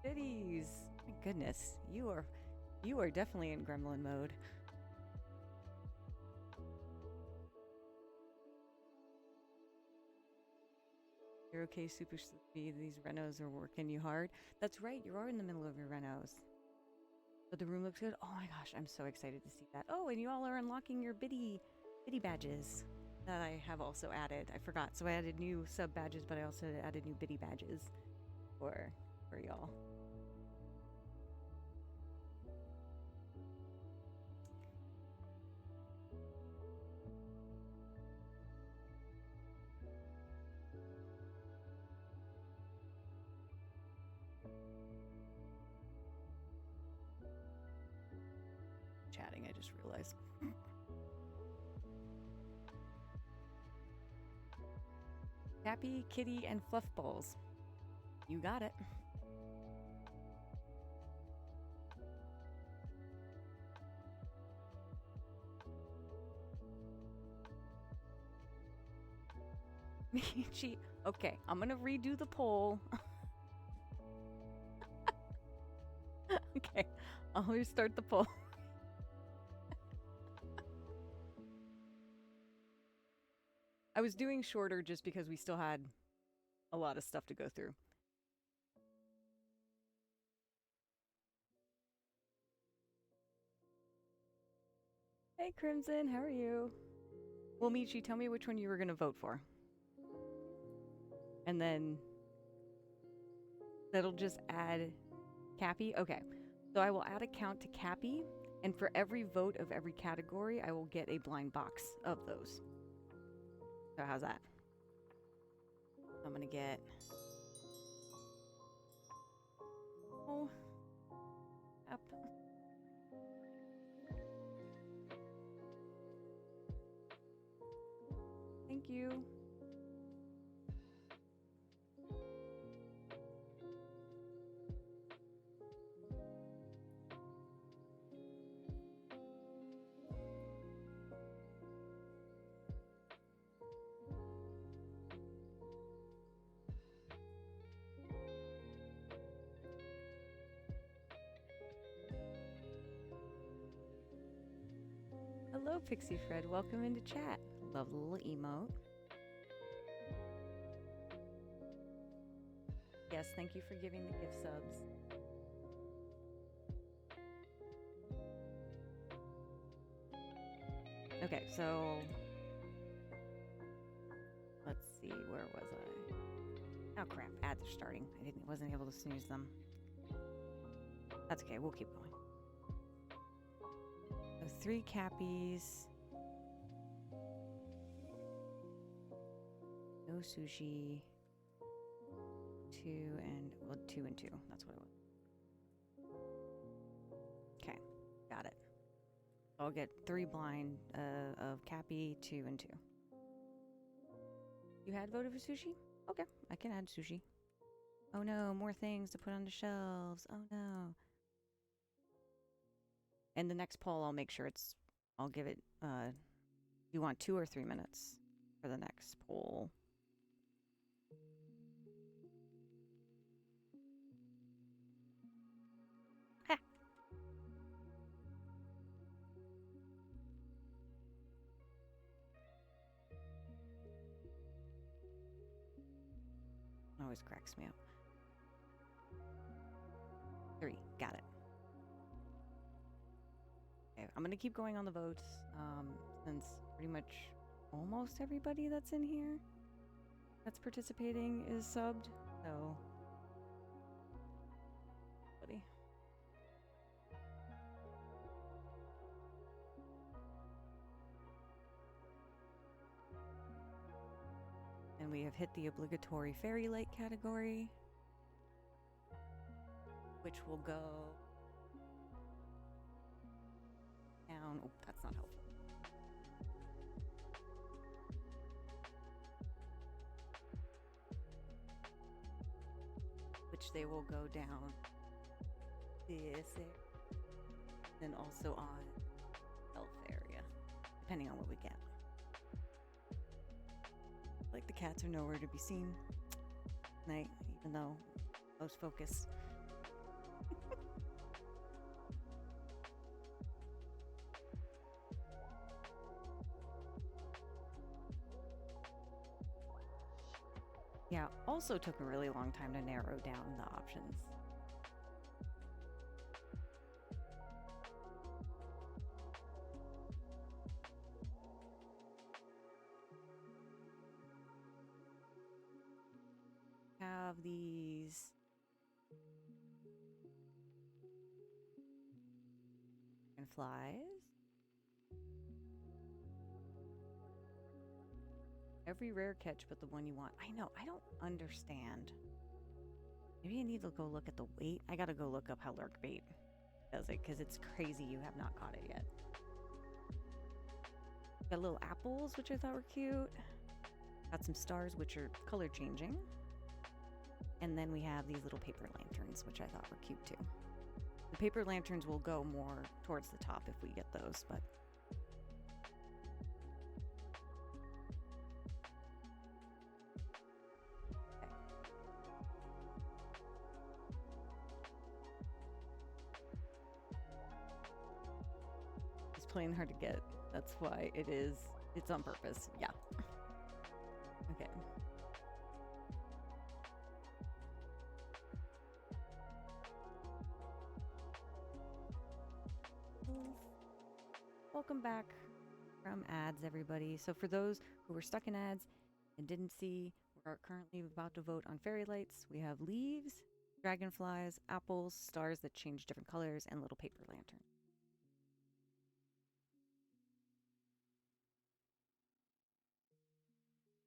Biddies! My goodness, you are definitely in gremlin mode. you're okay, super sleepy. These renos are working you hard. That's right, you are in the middle of your renos. But the room looks good. Oh my gosh, I'm so excited to see that. Oh, and you all are unlocking your biddy badges that I have also added. I forgot. So I added new sub badges, but I also added new biddy badges for y'all. Chatting, I just realized. Cappy, Kitty, and Fluff Balls. You got it. Michi. Okay, I'm gonna redo the poll. Okay, I'll restart the poll. I was doing shorter just because we still had a lot of stuff to go through. Hey Crimson, how are you? Well, Michi, tell me which one you were gonna vote for. And then that'll just add Cappy. Okay, so I will add a count to Cappy, and for every vote of every category, I will get a blind box of those. So how's that? I'm gonna get... Oh. Up. Thank you. Hello, Pixie Fred. Welcome into chat. Love the little emote. Yes, thank you for giving the gift subs. Okay, so let's see, where was I? Oh crap, ads are starting. Wasn't able to snooze them. That's okay, we'll keep going. So 3 Cappies. No sushi. 2 and, well, 2 and 2. That's what it was. Okay, got it. I'll get 3 blind of Cappy, 2 and 2. You had voted for sushi? Okay, I can add sushi. Oh no, more things to put on the shelves. Oh no. And the next poll, I'll make sure it's, I'll give it, you want 2 or 3 minutes for the next poll? Ha! Always cracks me up. 3, got it. Okay, I'm gonna keep going on the votes, since pretty much almost everybody that's in here that's participating is subbed, so... Buddy. And we have hit the obligatory Fairy Lake category, which will go down. Oh, that's not helpful. Which they will go down this area, and also on elf area, depending on what we get. Like the cats are nowhere to be seen tonight, even though most focus. Yeah, also took a really long time to narrow down the options. Have these flies. Every rare catch but the one you want. I know, I don't understand. Maybe I need to go look at the weight. I gotta go look up how lurkbait does it, because it's crazy you have not caught it yet. Got little apples, which I thought were cute. Got some stars, which are color changing. And then we have these little paper lanterns, which I thought were cute too. The paper lanterns will go more towards the top if we get those, but... It's plain hard to get. That's why it is. It's on purpose. Yeah. Okay. Welcome back from ads, everybody. So for those who were stuck in ads and didn't see, we're currently about to vote on fairy lights. We have leaves, dragonflies, apples, stars that change different colors, and little paper lanterns.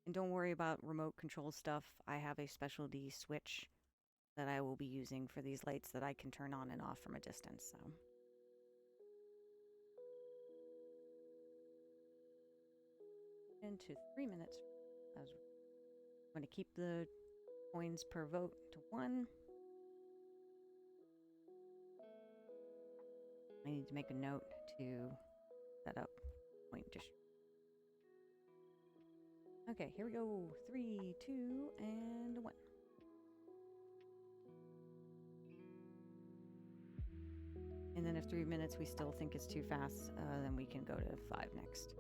And don't worry about remote control stuff. I have a specialty switch that I will be using for these lights that I can turn on and off from a distance, so... Into 3 minutes. I'm going to keep the coins per vote to 1. I need to make a note to set up point distribution. Okay, here we go. 3, 2, and 1. And then if 3 minutes we still think it's too fast, then we can go to 5 next.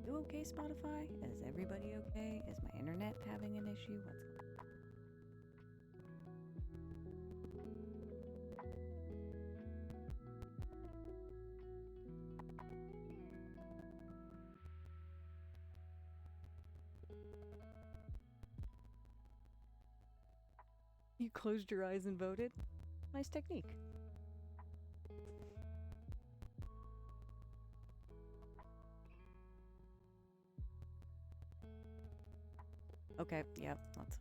You okay, Spotify? Is everybody okay? Is my internet having an issue? What's going on? You closed your eyes and voted? Nice technique. Okay, yep, that's...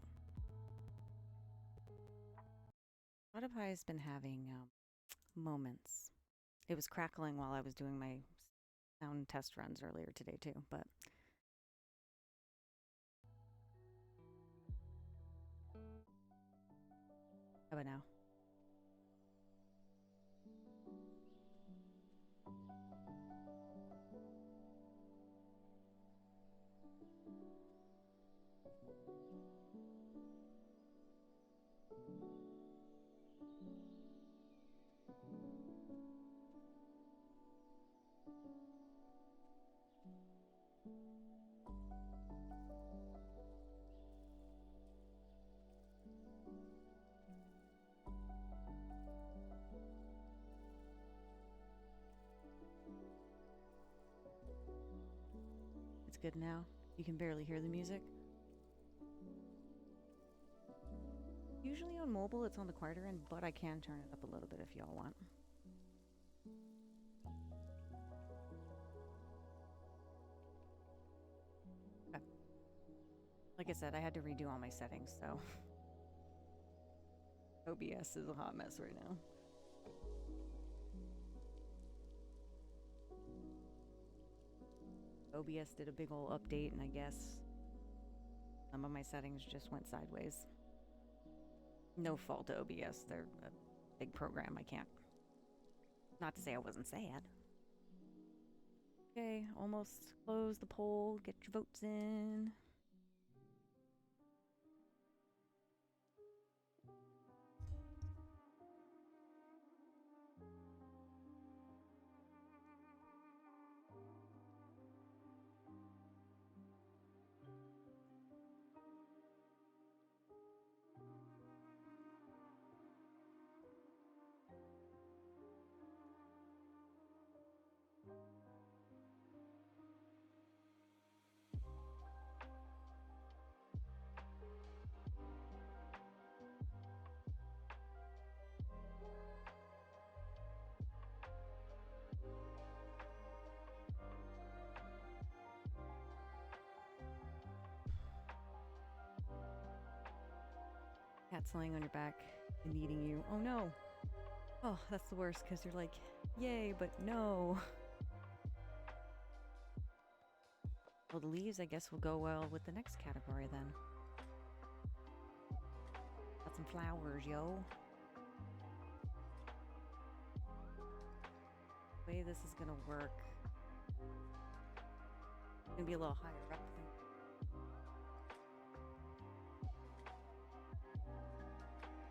Spotify has been having moments. It was crackling while I was doing my sound test runs earlier today too, but... How about now? It's good now? You can barely hear the music? Usually on mobile it's on the quieter end, but I can turn it up a little bit if y'all want. Okay. Like I said, I had to redo all my settings, so... OBS is a hot mess right now. OBS did a big ol' update, and I guess some of my settings just went sideways. No fault to OBS. They're a big program. I can't... Not to say I wasn't sad. Okay, almost close the poll. Get your votes in. cats laying on your back and eating you. Oh no! Oh, that's the worst because you're like, yay, but no. Well, the leaves, I guess, will go well with the next category then. Got some flowers, yo. The way this is gonna work, it's gonna be a little higher up.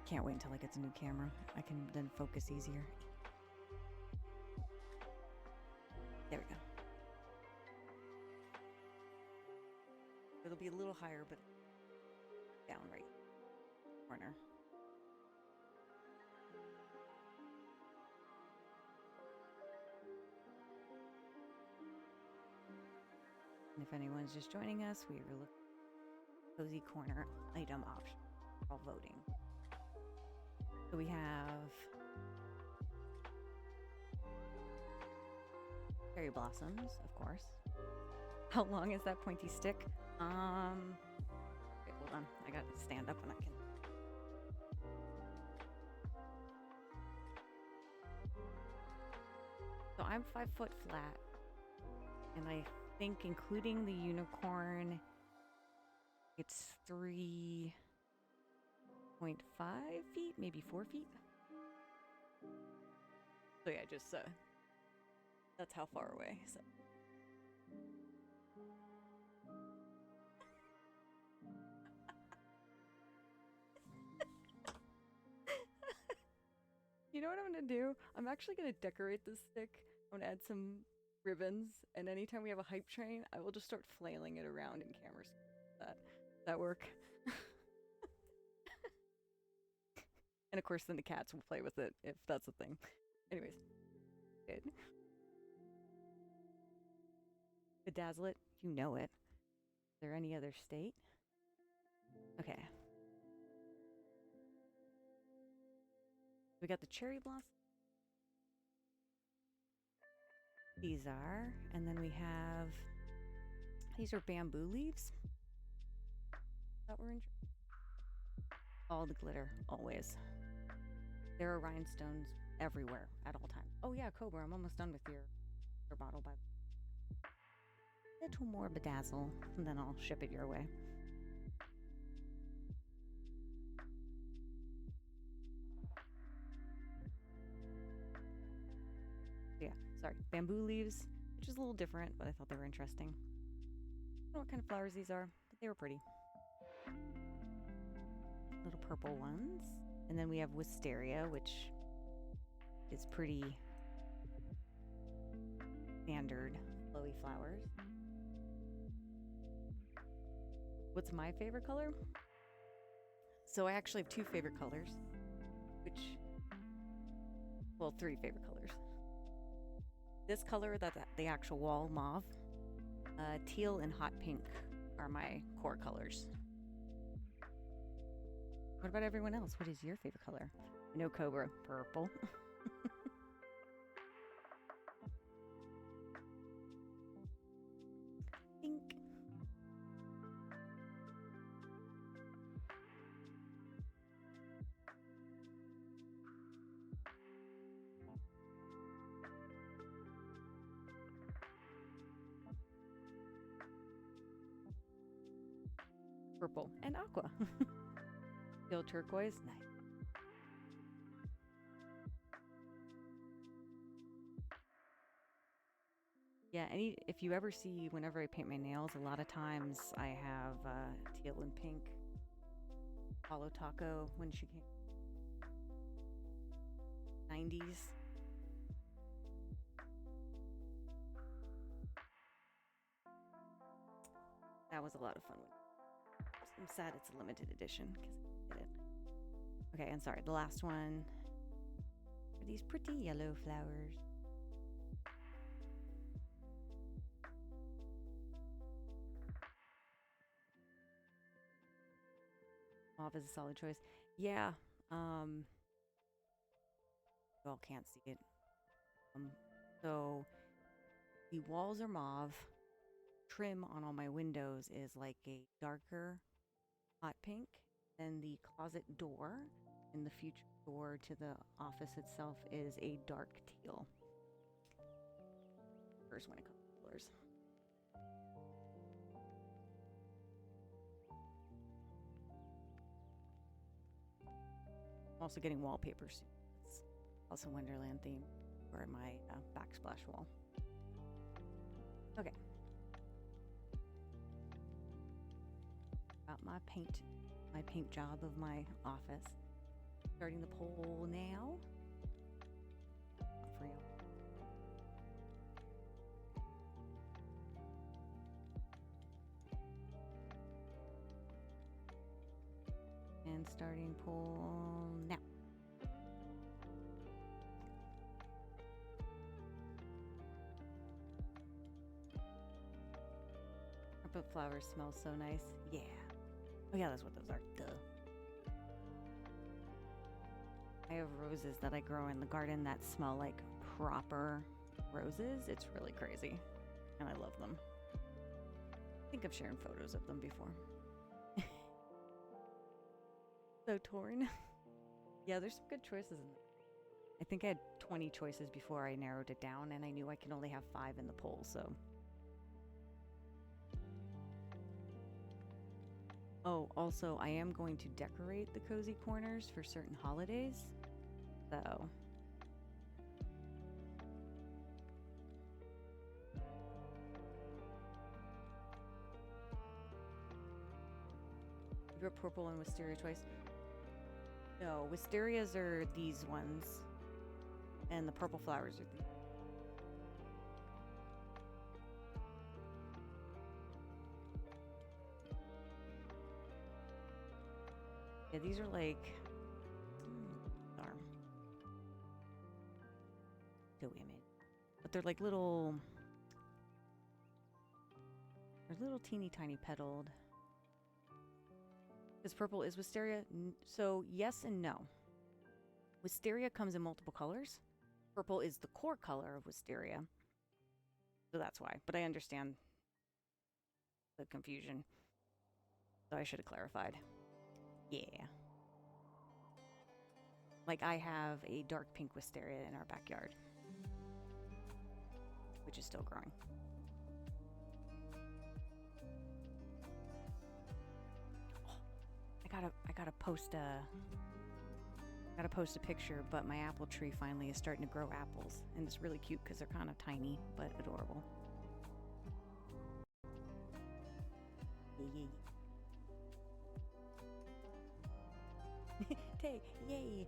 Can't wait until I get a new camera. I can then focus easier. There we go. It'll be a little higher, but down right corner. And if anyone's just joining us, we are looking at cozy corner item option. All voting. So we have cherry blossoms, of course. How long is that pointy stick? Wait, hold on. I gotta stand up and I can. So I'm 5 foot flat, and I think including the unicorn, it's 3.5 feet, maybe 4 feet. So yeah, just that's how far away. So. You know what I'm gonna do? I'm actually gonna decorate this stick. I'm gonna add some ribbons, and anytime we have a hype train, I will just start flailing it around in cameras. That work? And of course, then the cats will play with it if that's a thing. Anyways, good. Bedazzle it, you know it. Is there any other state? Okay. We got the cherry blossom. These are, and then we have, these are bamboo leaves. That we're interested. All the glitter, always. There are rhinestones everywhere at all times. Oh yeah, Cobra, I'm almost done with your bottle. By a little more bedazzle, and then I'll ship it your way. Yeah, sorry, bamboo leaves, which is a little different, but I thought they were interesting. I don't know what kind of flowers these are, but they were pretty. Little purple ones. And then we have wisteria, which is pretty standard flowy flowers. What's my favorite color? So I actually have 2 favorite colors, well, 3 favorite colors. This color, that's the actual wall mauve, teal and hot pink are my core colors. What about everyone else? What is your favorite color? I know Cobra, purple. Pink. Purple and aqua. Teal turquoise, nice. Yeah, if you ever see, whenever I paint my nails, a lot of times I have teal and pink. Follow Taco when she came. 90s. That was a lot of fun. I'm sad it's a limited edition because I did it. Okay, and sorry, the last one are these pretty yellow flowers. Mauve is a solid choice. Yeah, you all can't see it. So the walls are mauve. Trim on all my windows is like a darker hot pink, Then the closet door and the future door to the office itself is a dark teal. First when it comes to colors. I'm also getting wallpaper soon. It's also Wonderland theme for my backsplash wall. Okay. Got my paint job of my office. Starting the pole now. Not for you. And starting pole now. Carpet flowers smell so nice. Yeah. Oh yeah, that's what those are. Duh. I have roses that I grow in the garden that smell like proper roses. It's really crazy. And I love them. I think I've shared photos of them before. So torn. Yeah, there's some good choices in there. I think I had 20 choices before I narrowed it down, and I knew I can only have 5 in the poll, so. Oh, also, I am going to decorate the cozy corners for certain holidays, so. You wrote purple and wisteria twice? No, wisterias are these ones, and the purple flowers are these. Yeah, these are like, darn. So image, but they're like little. They're little teeny tiny petaled. Because purple is wisteria. So yes and no. Wisteria comes in multiple colors. Purple is the core color of wisteria. So that's why. But I understand the confusion. So I should have clarified. Yeah. Like I have a dark pink wisteria in our backyard, which is still growing. I gotta post a picture, but my apple tree finally is starting to grow apples, and it's really cute because they're kind of tiny but adorable. Tay, yay!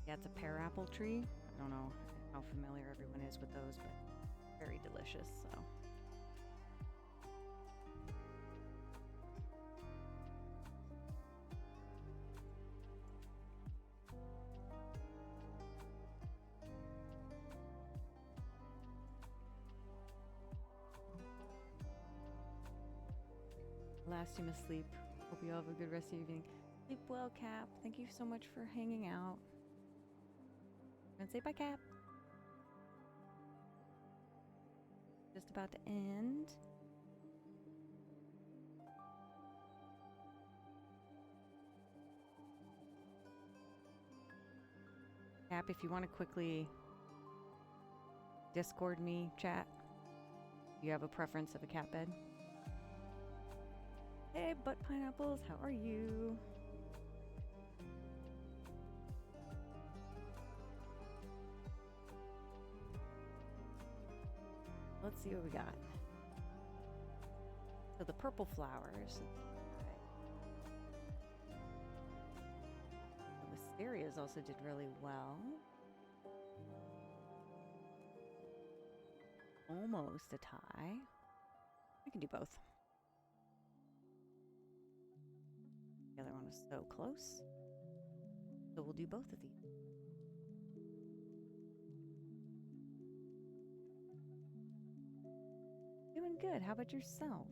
Yeah, it's a pear apple tree. I don't know how familiar everyone is with those, but very delicious, so. Last you must sleep. Hope you all have a good rest of your evening. Sleep well, Cap. Thank you so much for hanging out. And say bye, Cap. Just about to end. Cap, if you want to quickly Discord me, chat. Do you have a preference of a cat bed? Hey, Butt Pineapples, how are you? Let's see what we got. So the purple flowers. The wisterias also did really well. Almost a tie. I can do both. The other one was so close. So we'll do both of these. Doing good. How about yourself?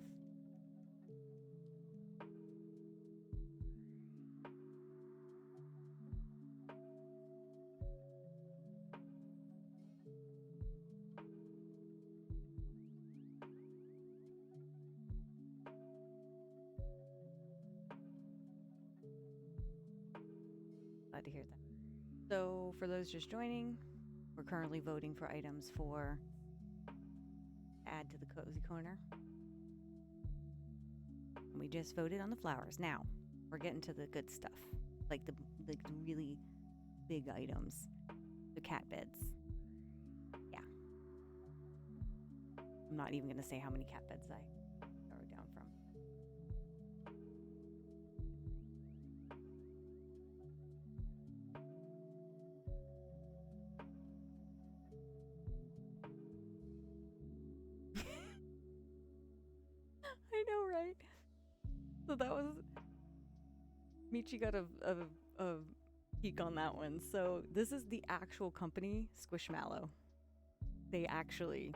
glad to hear that. So, for those just joining, we're currently voting for items for add to the cozy corner. And we just voted on the flowers. Now, we're getting to the good stuff, like the really big items, the cat beds. Yeah. I'm not even going to say how many cat beds I wrote down from. I know, right? So that was Michi got a peek on that one. So this is the actual company, Squishmallow. They actually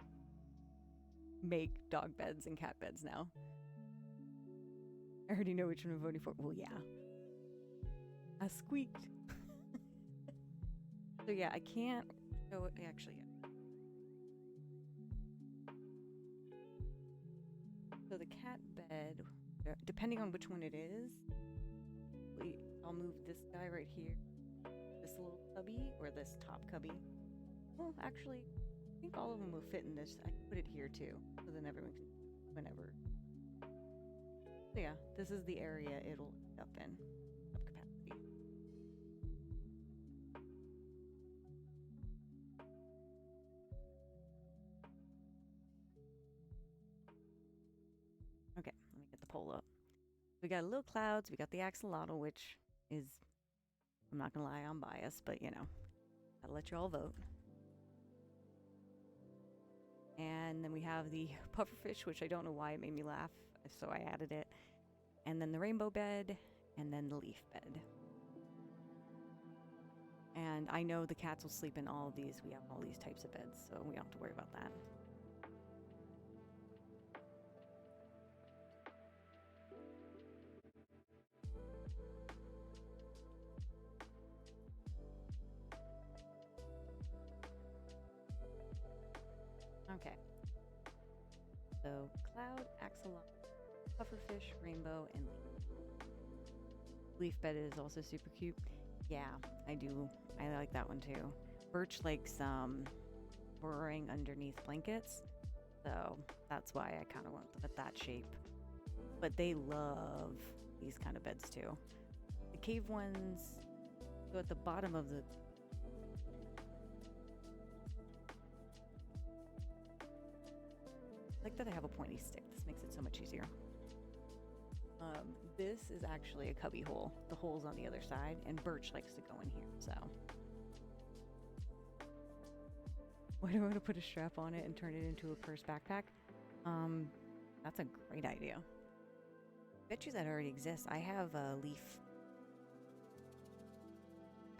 make dog beds and cat beds now. I already know which one I'm voting for. Well, yeah. I squeaked. So yeah, I can't show it actually. So the cat bed, depending on which one it is, I'll move this guy right here, this little cubby, or this top cubby. Well, actually, I think all of them will fit in this. I can put it here too, so then everyone can, whenever. So yeah, this is the area it'll end up in, of capacity. Okay, let me get the poll up. We got little clouds, we got the axolotl, which is, I'm not gonna lie, I'm biased, but you know, I'll let you all vote. And then we have the pufferfish, which I don't know why it made me laugh, so I added it. And then the rainbow bed, and then the leaf bed. And I know the cats will sleep in all of these. We have all these types of beds, so we don't have to worry about that. Okay. So cloud, axolotl, pufferfish, rainbow, and leaf. Leaf bed is also super cute. Yeah, I do. I like that one too. Birch likes burrowing underneath blankets, so that's why I kind of went with that shape. But they love these kind of beds too. The cave ones go at the bottom of the. I like that I have a pointy stick. This makes it so much easier. This is actually a cubby hole. The hole's on the other side, and Birch likes to go in here, so. Why do I want to put a strap on it and turn it into a purse backpack? That's a great idea. Bet you that already exists. I have leaf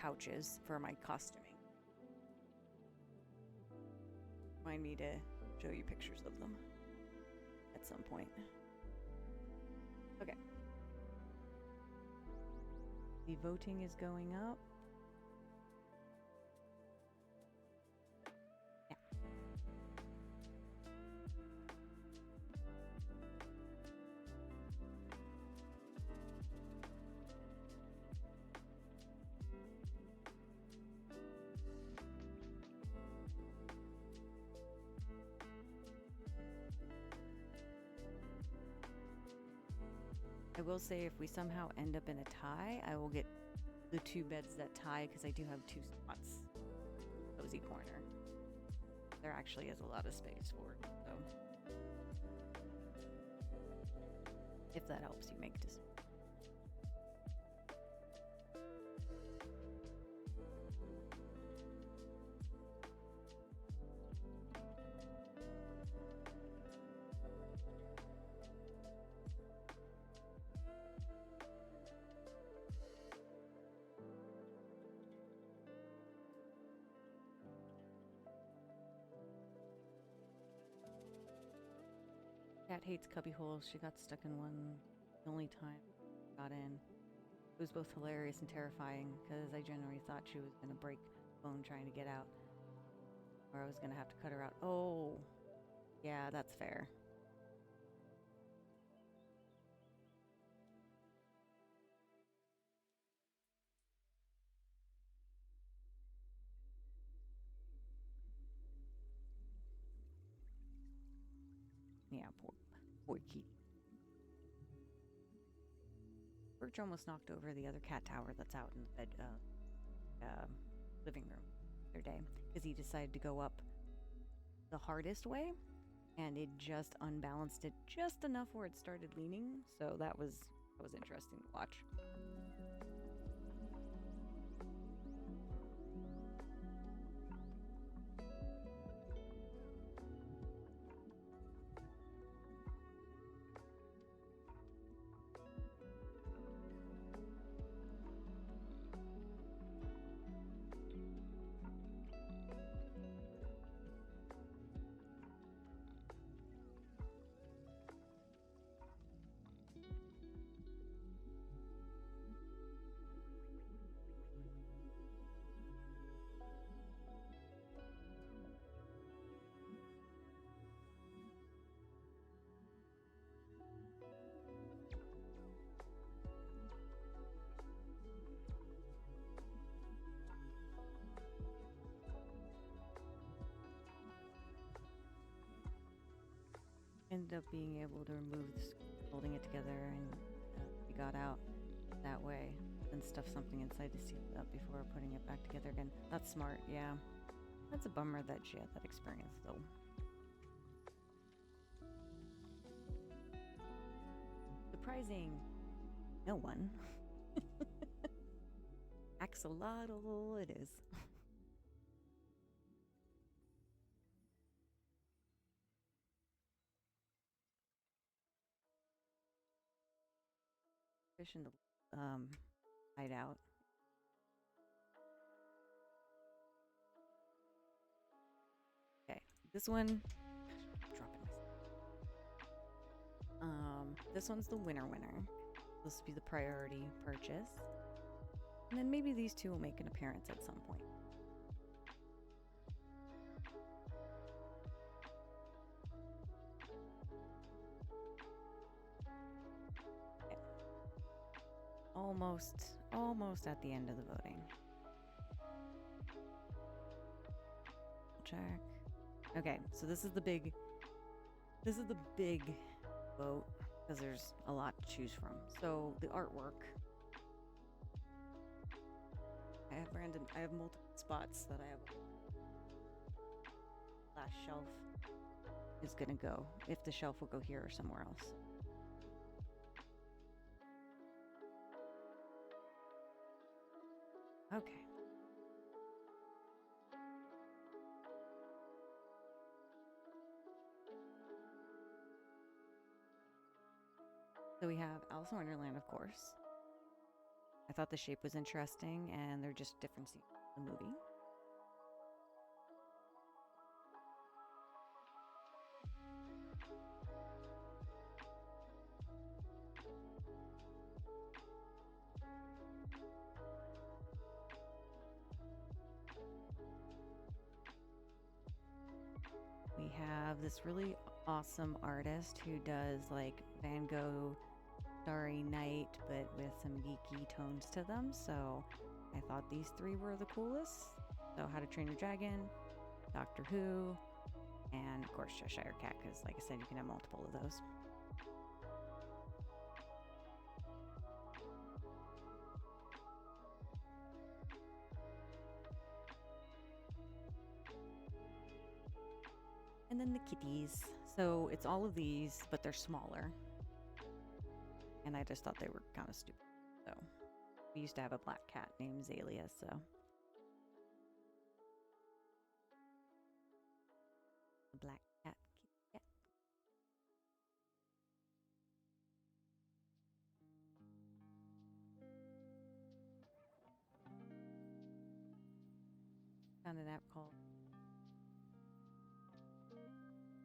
pouches for my costuming. Remind me to show you pictures of them at some point. Okay. The voting is going up. Yeah. I will say if we somehow end up in a tie, I will get the two beds that tie because I do have two spots. Cozy corner. There actually is a lot of space for it, so if that helps you make decisions. Cat hates cubby holes. She got stuck in one the only time she got in. It was both hilarious and terrifying because I genuinely thought she was going to break bone trying to get out. Or I was going to have to cut her out. Oh, yeah, that's fair. Yeah, poor kitty. Birch almost knocked over the other cat tower that's out in the living room the other day because he decided to go up the hardest way, and it just unbalanced it just enough where it started leaning. So that was interesting to watch. Ended up being able to remove this, holding it together, and we got out that way and stuff something inside to seal it up before putting it back together again. That's smart, yeah. That's a bummer that she had that experience, though. Surprising no one. Axolotl it is. Fish in the hideout. Okay, this one. I'm dropping myself. This one's the winner. This will be the priority purchase, and then maybe these two will make an appearance at some point. Almost at the end of the voting. Check. Okay, so this is the big vote because there's a lot to choose from. So the artwork. I have multiple spots that I have. Last shelf is gonna go. If the shelf will go here or somewhere else. Okay. So we have Alice in Wonderland, of course. I thought the shape was interesting, and they're just different scenes in the movie. We have this really awesome artist who does like Van Gogh Starry Night, but with some geeky tones to them. So I thought these three were the coolest. So How to Train Your Dragon, Doctor Who, and of course Cheshire Cat, because like I said, you can have multiple of those. And then the kitties. So it's all of these, but they're smaller. And I just thought they were kind of stupid. So we used to have a black cat named Zalia, so. A black cat, kitty cat. Found an app called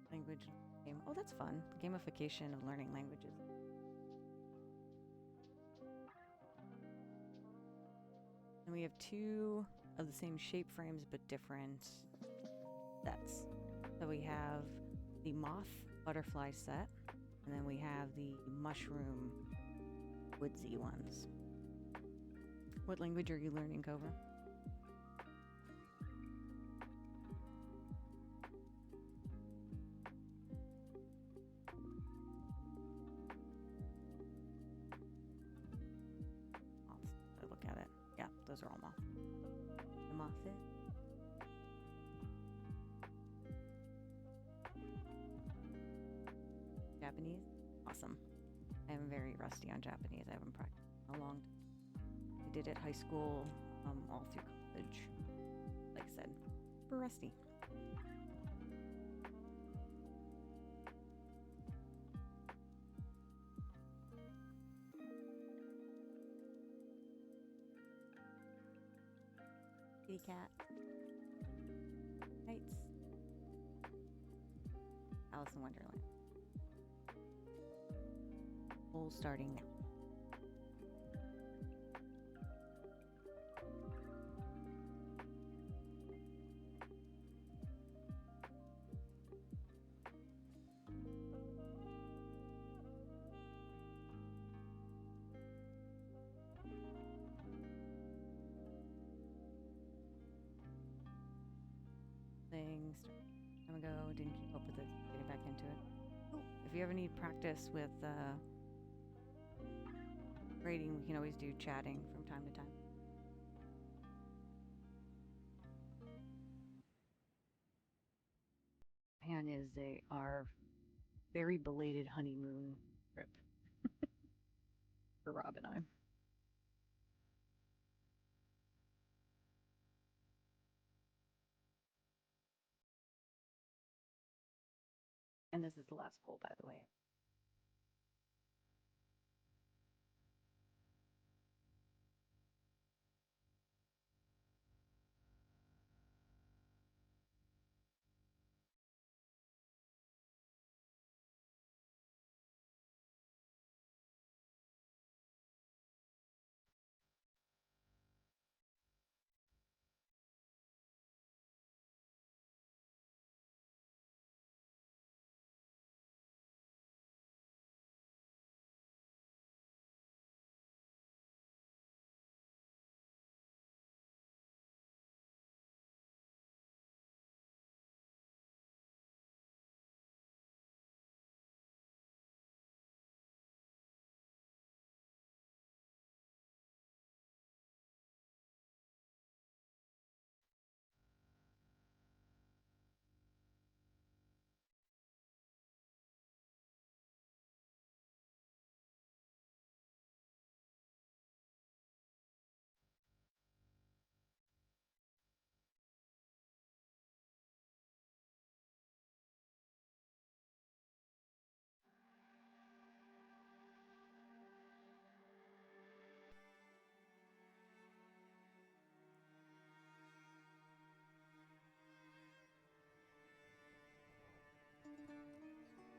Language Game. Oh, that's fun. Gamification of learning languages. And we have two of the same shape frames but different sets. So we have the moth butterfly set, and then we have the mushroom woodsy ones. What language are you learning, Cobra? those are all moth. The moth. Japanese? Awesome. I am very rusty on Japanese. I haven't practiced in a long time. I did it high school, all through college. Like I said, super rusty. Kitty cat. Nights. Alice in Wonderland. Poll starting now. Things time ago, didn't keep up with it, getting back into it. If you ever need practice with grading, we can always do chatting from time to time. Japan is our very belated honeymoon trip for Rob and I. And this is the last poll, by the way.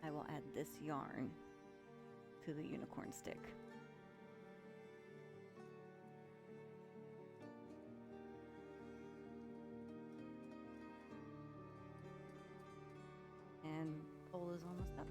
I will add this yarn to the unicorn stick. And bowl is almost up.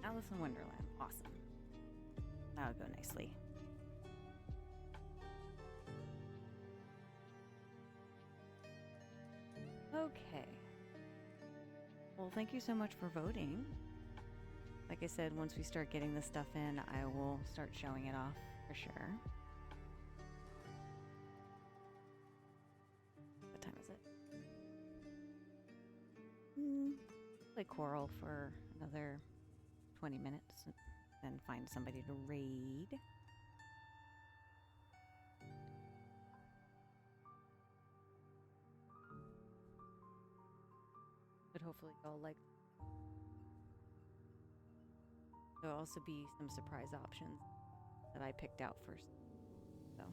Alice in Wonderland. Awesome. That'll go nicely. Okay. Well, thank you so much for voting. Like I said, once we start getting this stuff in, I will start showing it off for sure. What time is it? Play Coral for another 20 minutes, then find somebody to raid. But hopefully y'all like. There'll also be some surprise options that I picked out first. So.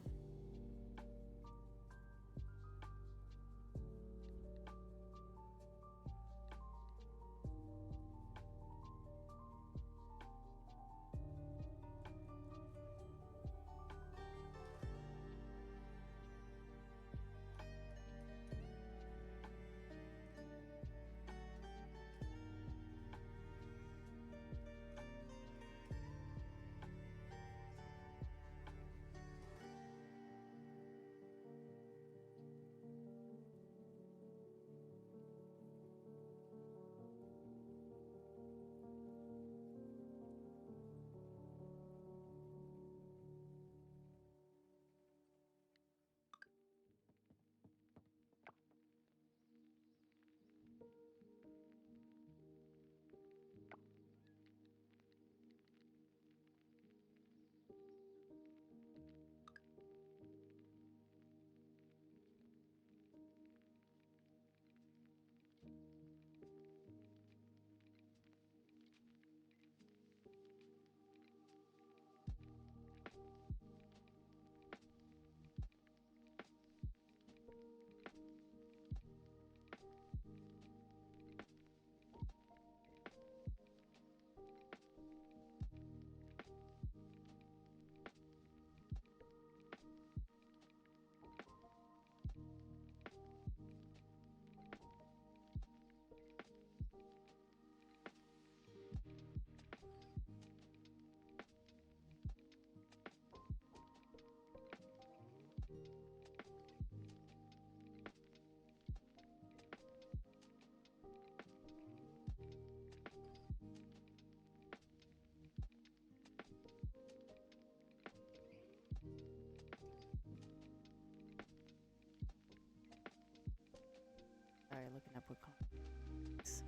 looking up what costs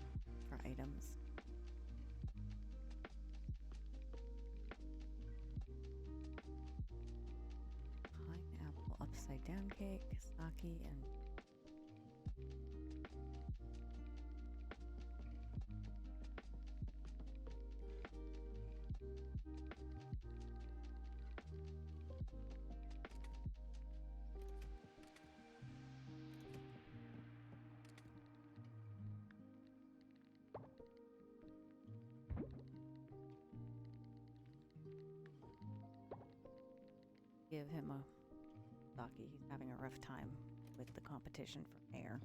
for items. Pineapple upside down cake, sake, and give him a sake. He's having a rough time with the competition for air.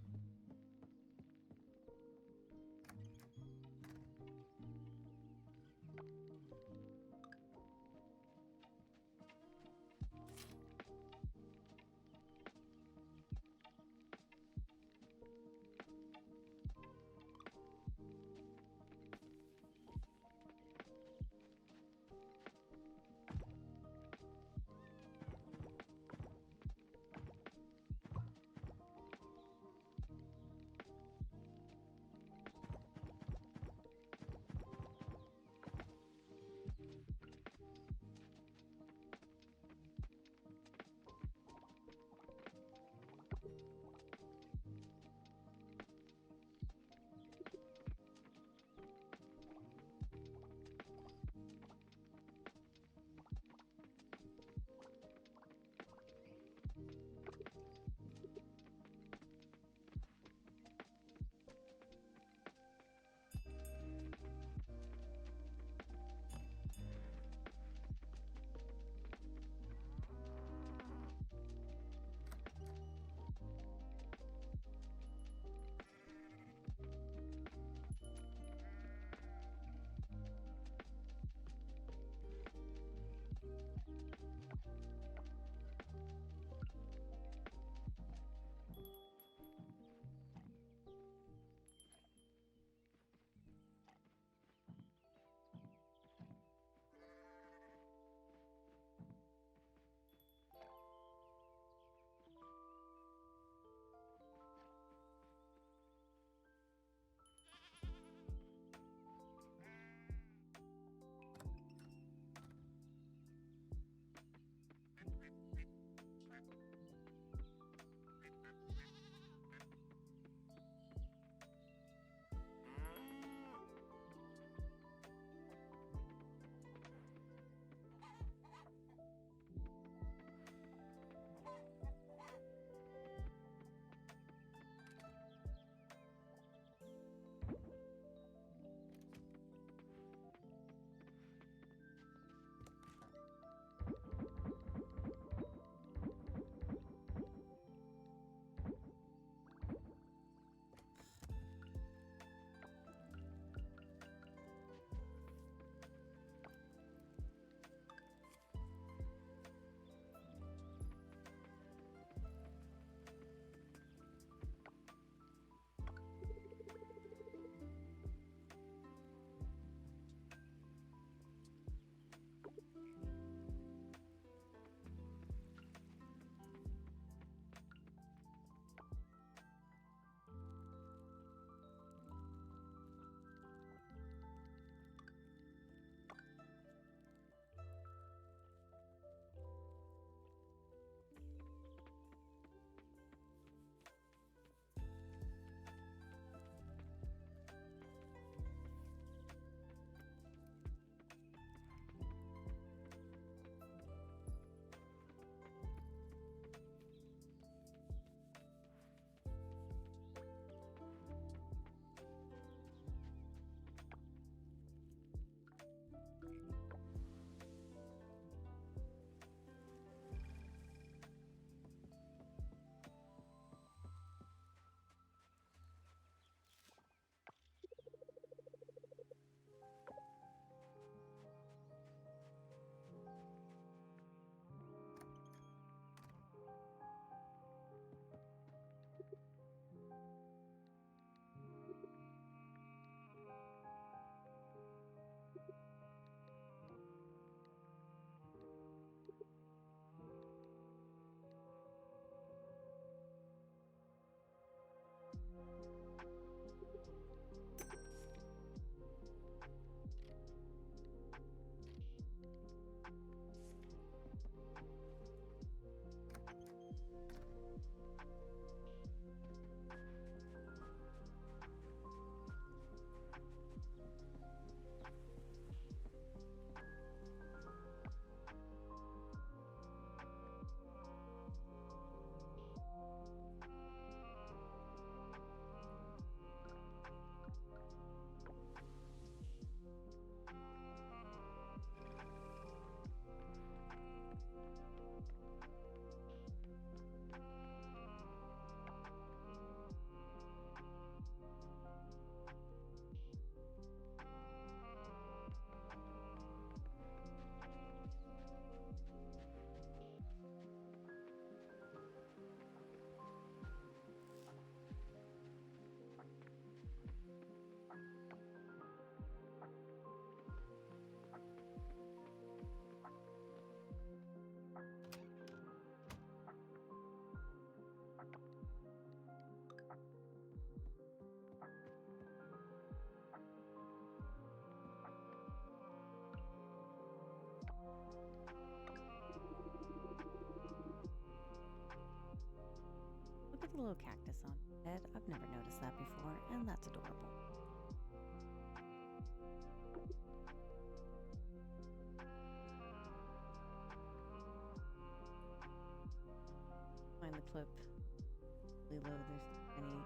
a little cactus on his head. I've never noticed that before, and that's adorable. Find the clip. Really low. There's any.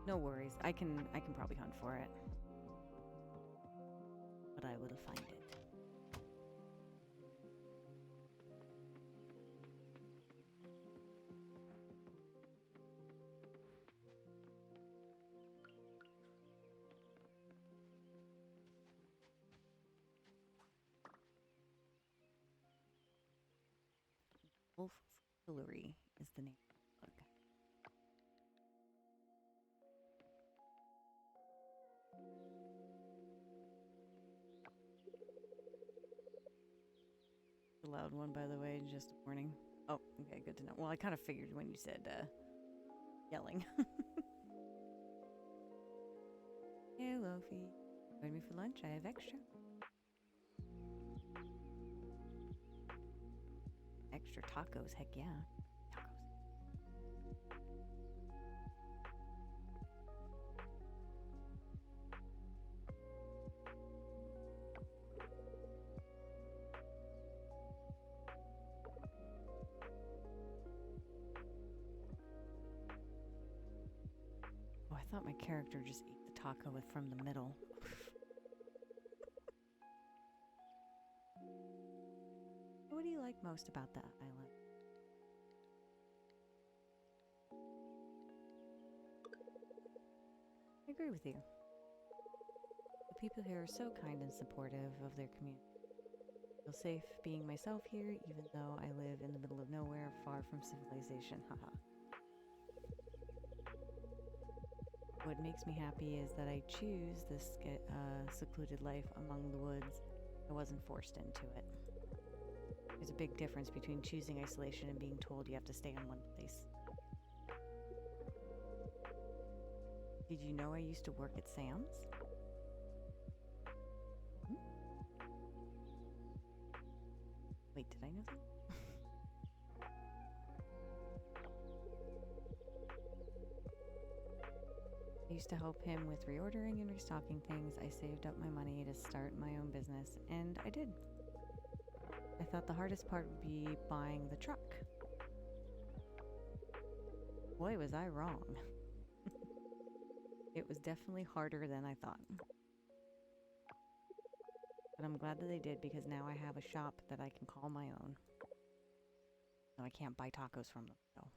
No worries. I can probably hunt for it. But I will find it. Wolf Fillery is the name of the book. A loud one, by the way, just a warning. Oh, okay, good to know. Well, I kind of figured when you said yelling. Hey, Lofi. Join me for lunch. I have extra. Extra tacos, heck yeah. Tacos. Oh, I thought my character just ate the taco from the middle. What do you like most about that island? I agree with you. The people here are so kind and supportive of their community. I feel safe being myself here, even though I live in the middle of nowhere, far from civilization. Haha. What makes me happy is that I choose this secluded life among the woods. I wasn't forced into it. There's a big difference between choosing isolation and being told you have to stay in one place. Did you know I used to work at Sam's? Hmm? Wait, did I know that? I used to help him with reordering and restocking things. I saved up my money to start my own business, and I did. I thought the hardest part would be buying the truck. Boy, was I wrong. It was definitely harder than I thought. But I'm glad that they did, because now I have a shop that I can call my own. So I can't buy tacos from them, though.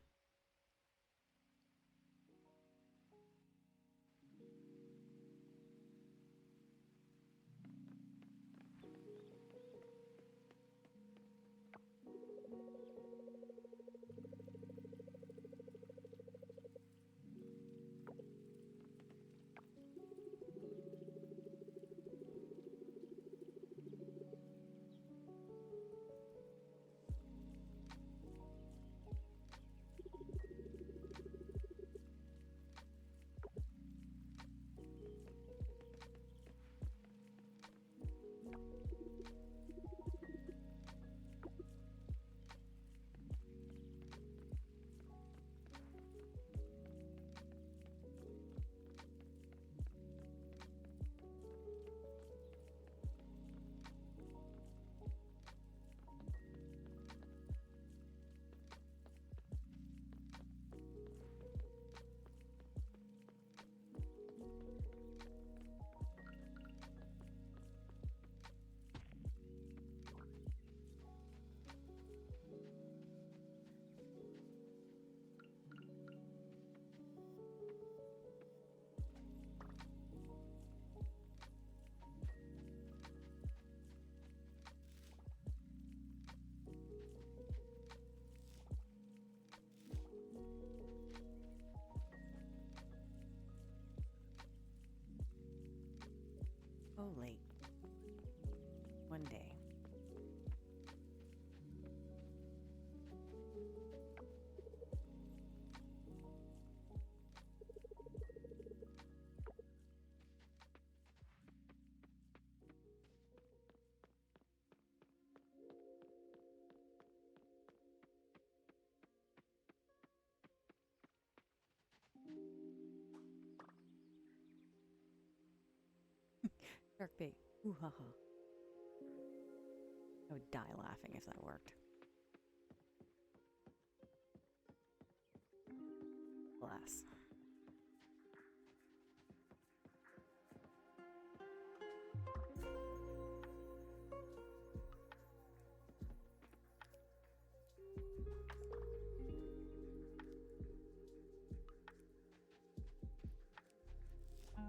Shark bait. Ooh ha ha. I would die laughing if that worked. Alas. I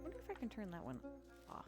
wonder if I can turn that one off.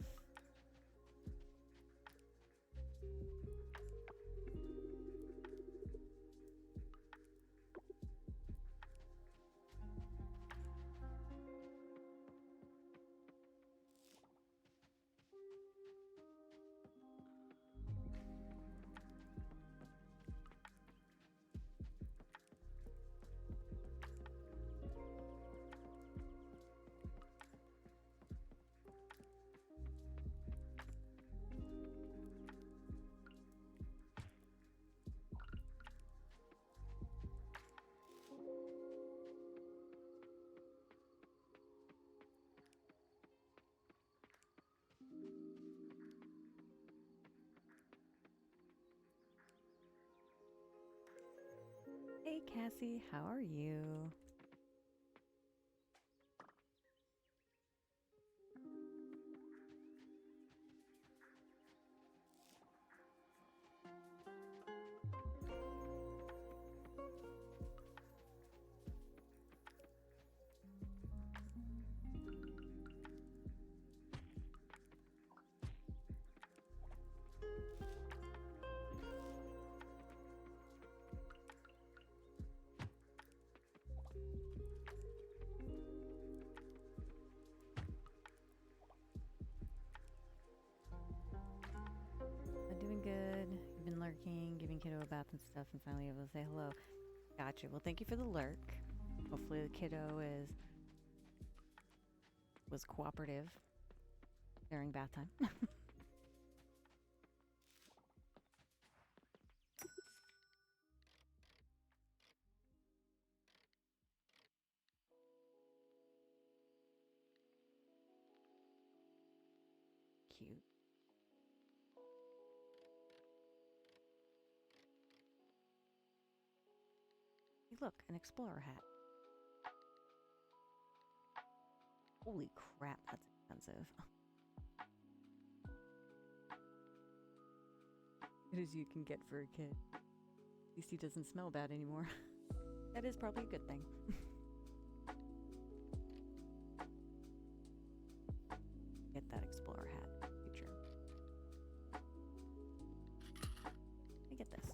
Hey Cassie, how are you? I'm doing good. You've been lurking, giving kiddo a bath and stuff, and finally able to say hello. Gotcha. Well, thank you for the lurk. Hopefully the kiddo was cooperative during bath time. Cute. Hey, look, an explorer hat. Holy crap, that's expensive. Good as you can get for a kid. At least he doesn't smell bad anymore. That is probably a good thing. Get that explorer hat feature. I get this.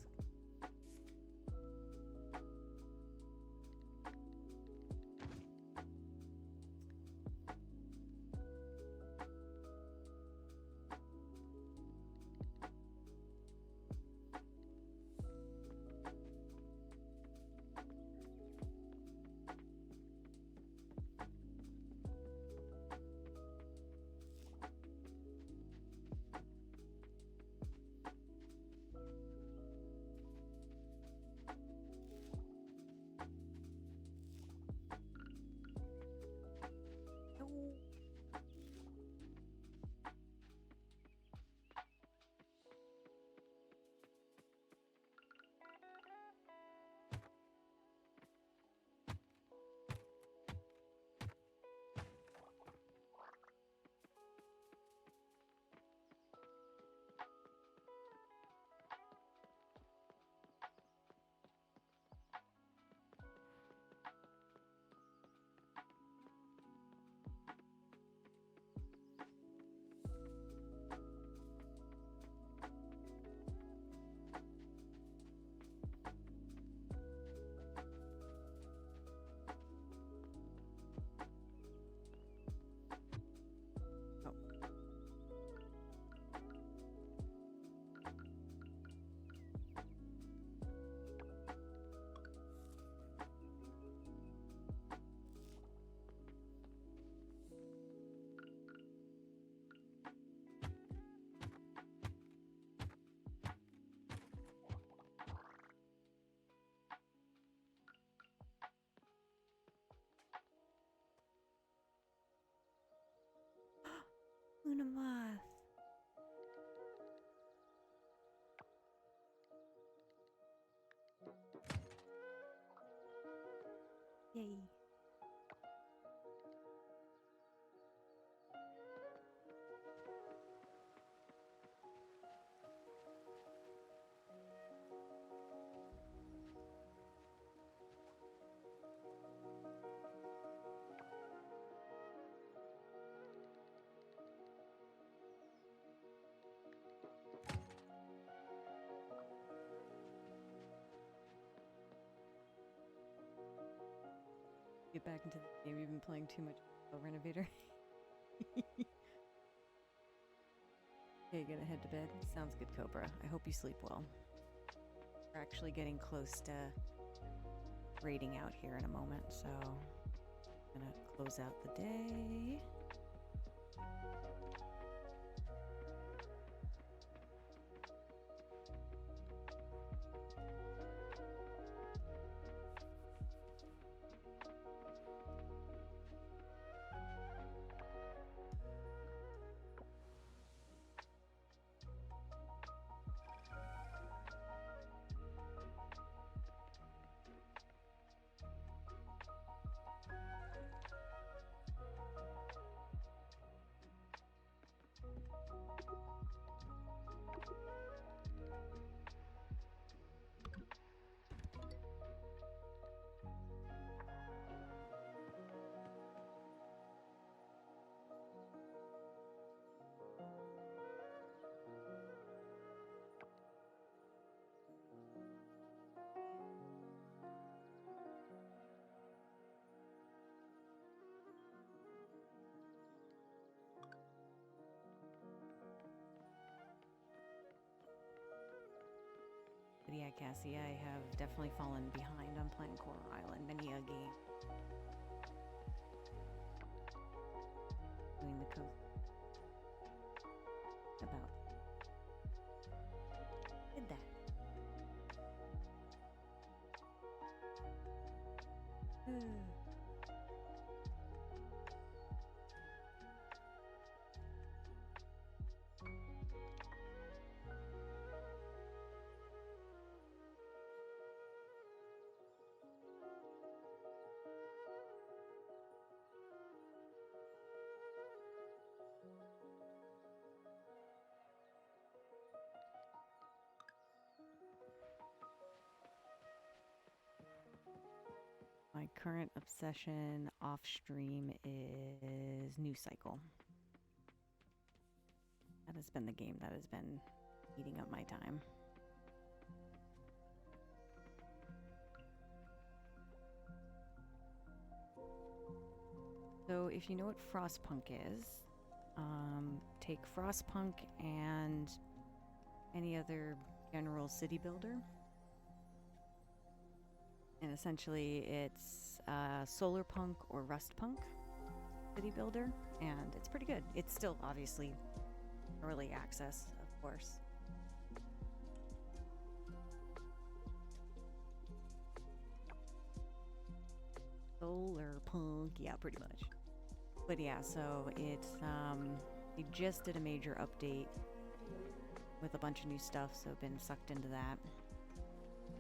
Luna moth. Yay. Get back into the game. You've been playing too much Renovator. Okay, gonna head to bed. Sounds good, Cobra. I hope you sleep well. We're actually getting close to raiding out here in a moment, so I'm gonna close out the day. But yeah, Cassie, I have definitely fallen behind on playing Coral Island. Many a game. Doing the coast. About. Did that. My current obsession off stream is News Cycle. That has been the game that has been eating up my time. So if you know what Frostpunk is, take Frostpunk and any other general city builder. And essentially it's Solarpunk or Rustpunk city builder, and it's pretty good. It's still obviously early access, of course. Solarpunk, yeah, pretty much. But yeah, so it's they just did a major update with a bunch of new stuff, so I've been sucked into that.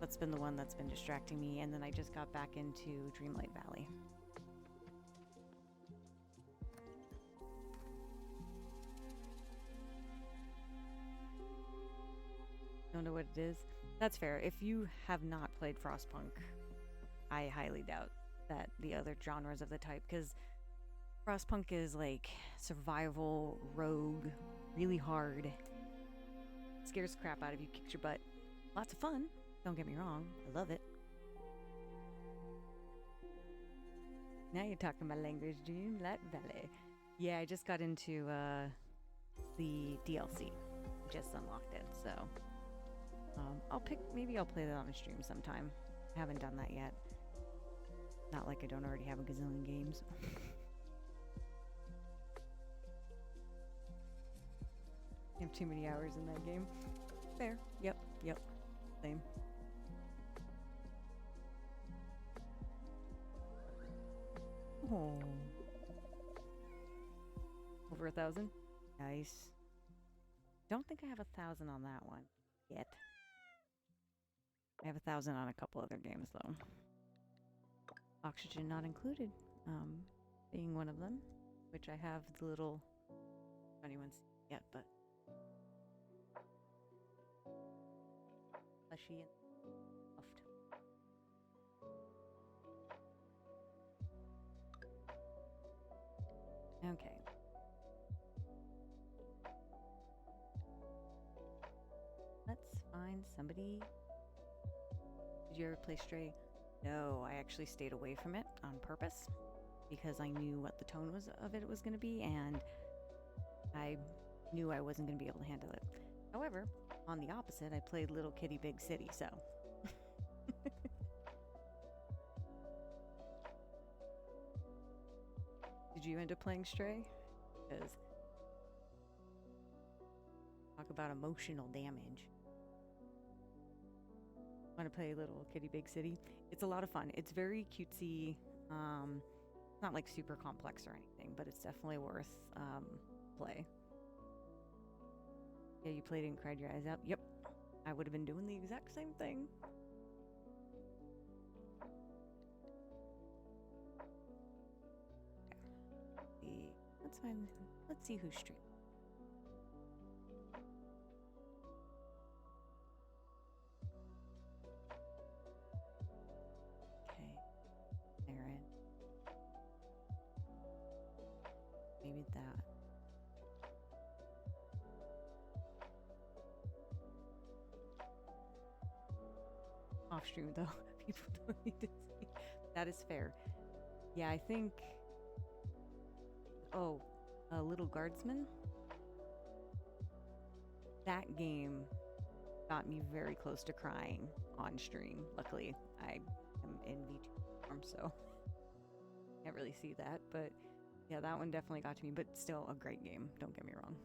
That's been the one that's been distracting me, and then I just got back into Dreamlight Valley. Don't know what it is? That's fair. If you have not played Frostpunk, I highly doubt that the other genres of the type, because Frostpunk is like survival, rogue, really hard. Scares the crap out of you, kicks your butt. Lots of fun. Don't get me wrong, I love it. Now you're talking my language, Dreamlight Valley. Yeah, I just got into the DLC. Just unlocked it, so maybe I'll play that on a stream sometime. I haven't done that yet. Not like I don't already have a gazillion games. I have too many hours in that game. Fair. Yep. Same. Oh. Over 1,000? Nice. Don't think I have 1,000 on that one yet. I have 1,000 on a couple other games though. Oxygen not included, being one of them, which I have the little. If anyone's seen it yet, but plushy and soft. Okay. Let's find somebody. Did you ever play Stray? No, I actually stayed away from it on purpose because I knew what the tone of it was going to be, and I knew I wasn't going to be able to handle it. However, on the opposite, I played Little Kitty Big City, so. Did you end up playing Stray? Because talk about emotional damage. Want to play Little Kitty Big City? It's a lot of fun. It's very cutesy. It's not like super complex or anything, but it's definitely worth play. Yeah, you played it and cried your eyes out? Yep. I would have been doing the exact same thing. Okay. Let's see who's streaming. Okay. Aaron. Maybe that. Off stream though. People don't need to see. That is fair. Yeah, I think. Oh, a Little Guardsman. That game got me very close to crying on stream. Luckily, I am in V2 form, so can't really see that. But yeah, that one definitely got to me. But still, a great game. Don't get me wrong.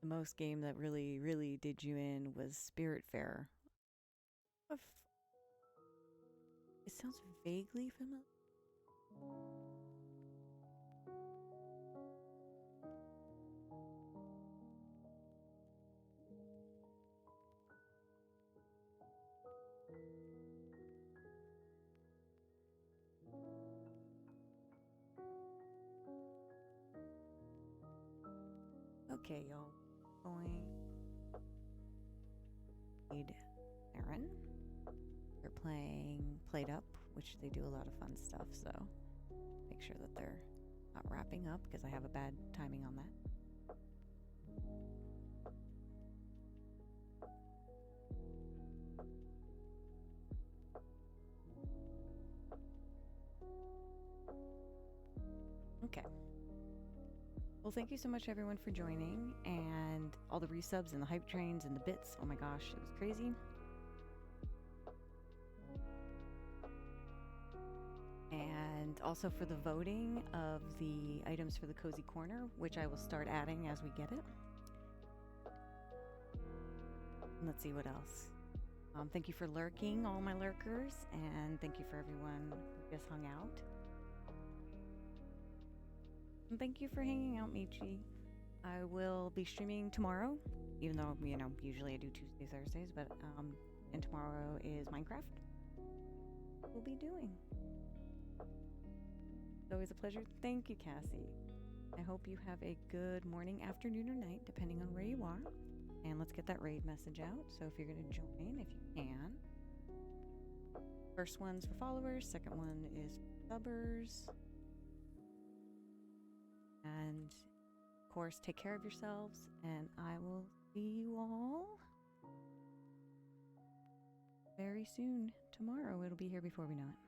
The most game that really, really did you in was Spiritfarer. It sounds vaguely familiar. Okay, y'all. Need Aaron. They're playing Played Up, which they do a lot of fun stuff, so make sure that they're not wrapping up because I have a bad timing on that. Okay. Well, thank you so much, everyone, for joining, and all the resubs and the hype trains and the bits. Oh my gosh, it was crazy. And also for the voting of the items for the Cozy Corner, which I will start adding as we get it. Let's see what else. Thank you for lurking, all my lurkers, and thank you for everyone who just hung out. And thank you for hanging out, Michi. I will be streaming tomorrow, even though, usually I do Tuesdays, Thursdays, but, and tomorrow is Minecraft. We'll be doing. It's always a pleasure. Thank you, Cassie. I hope you have a good morning, afternoon, or night, depending on where you are. And let's get that raid message out. So if you're going to join, if you can. First one's for followers. Second one is for subbers. And, of course, take care of yourselves. And I will see you all very soon. Tomorrow. It'll be here before we know it.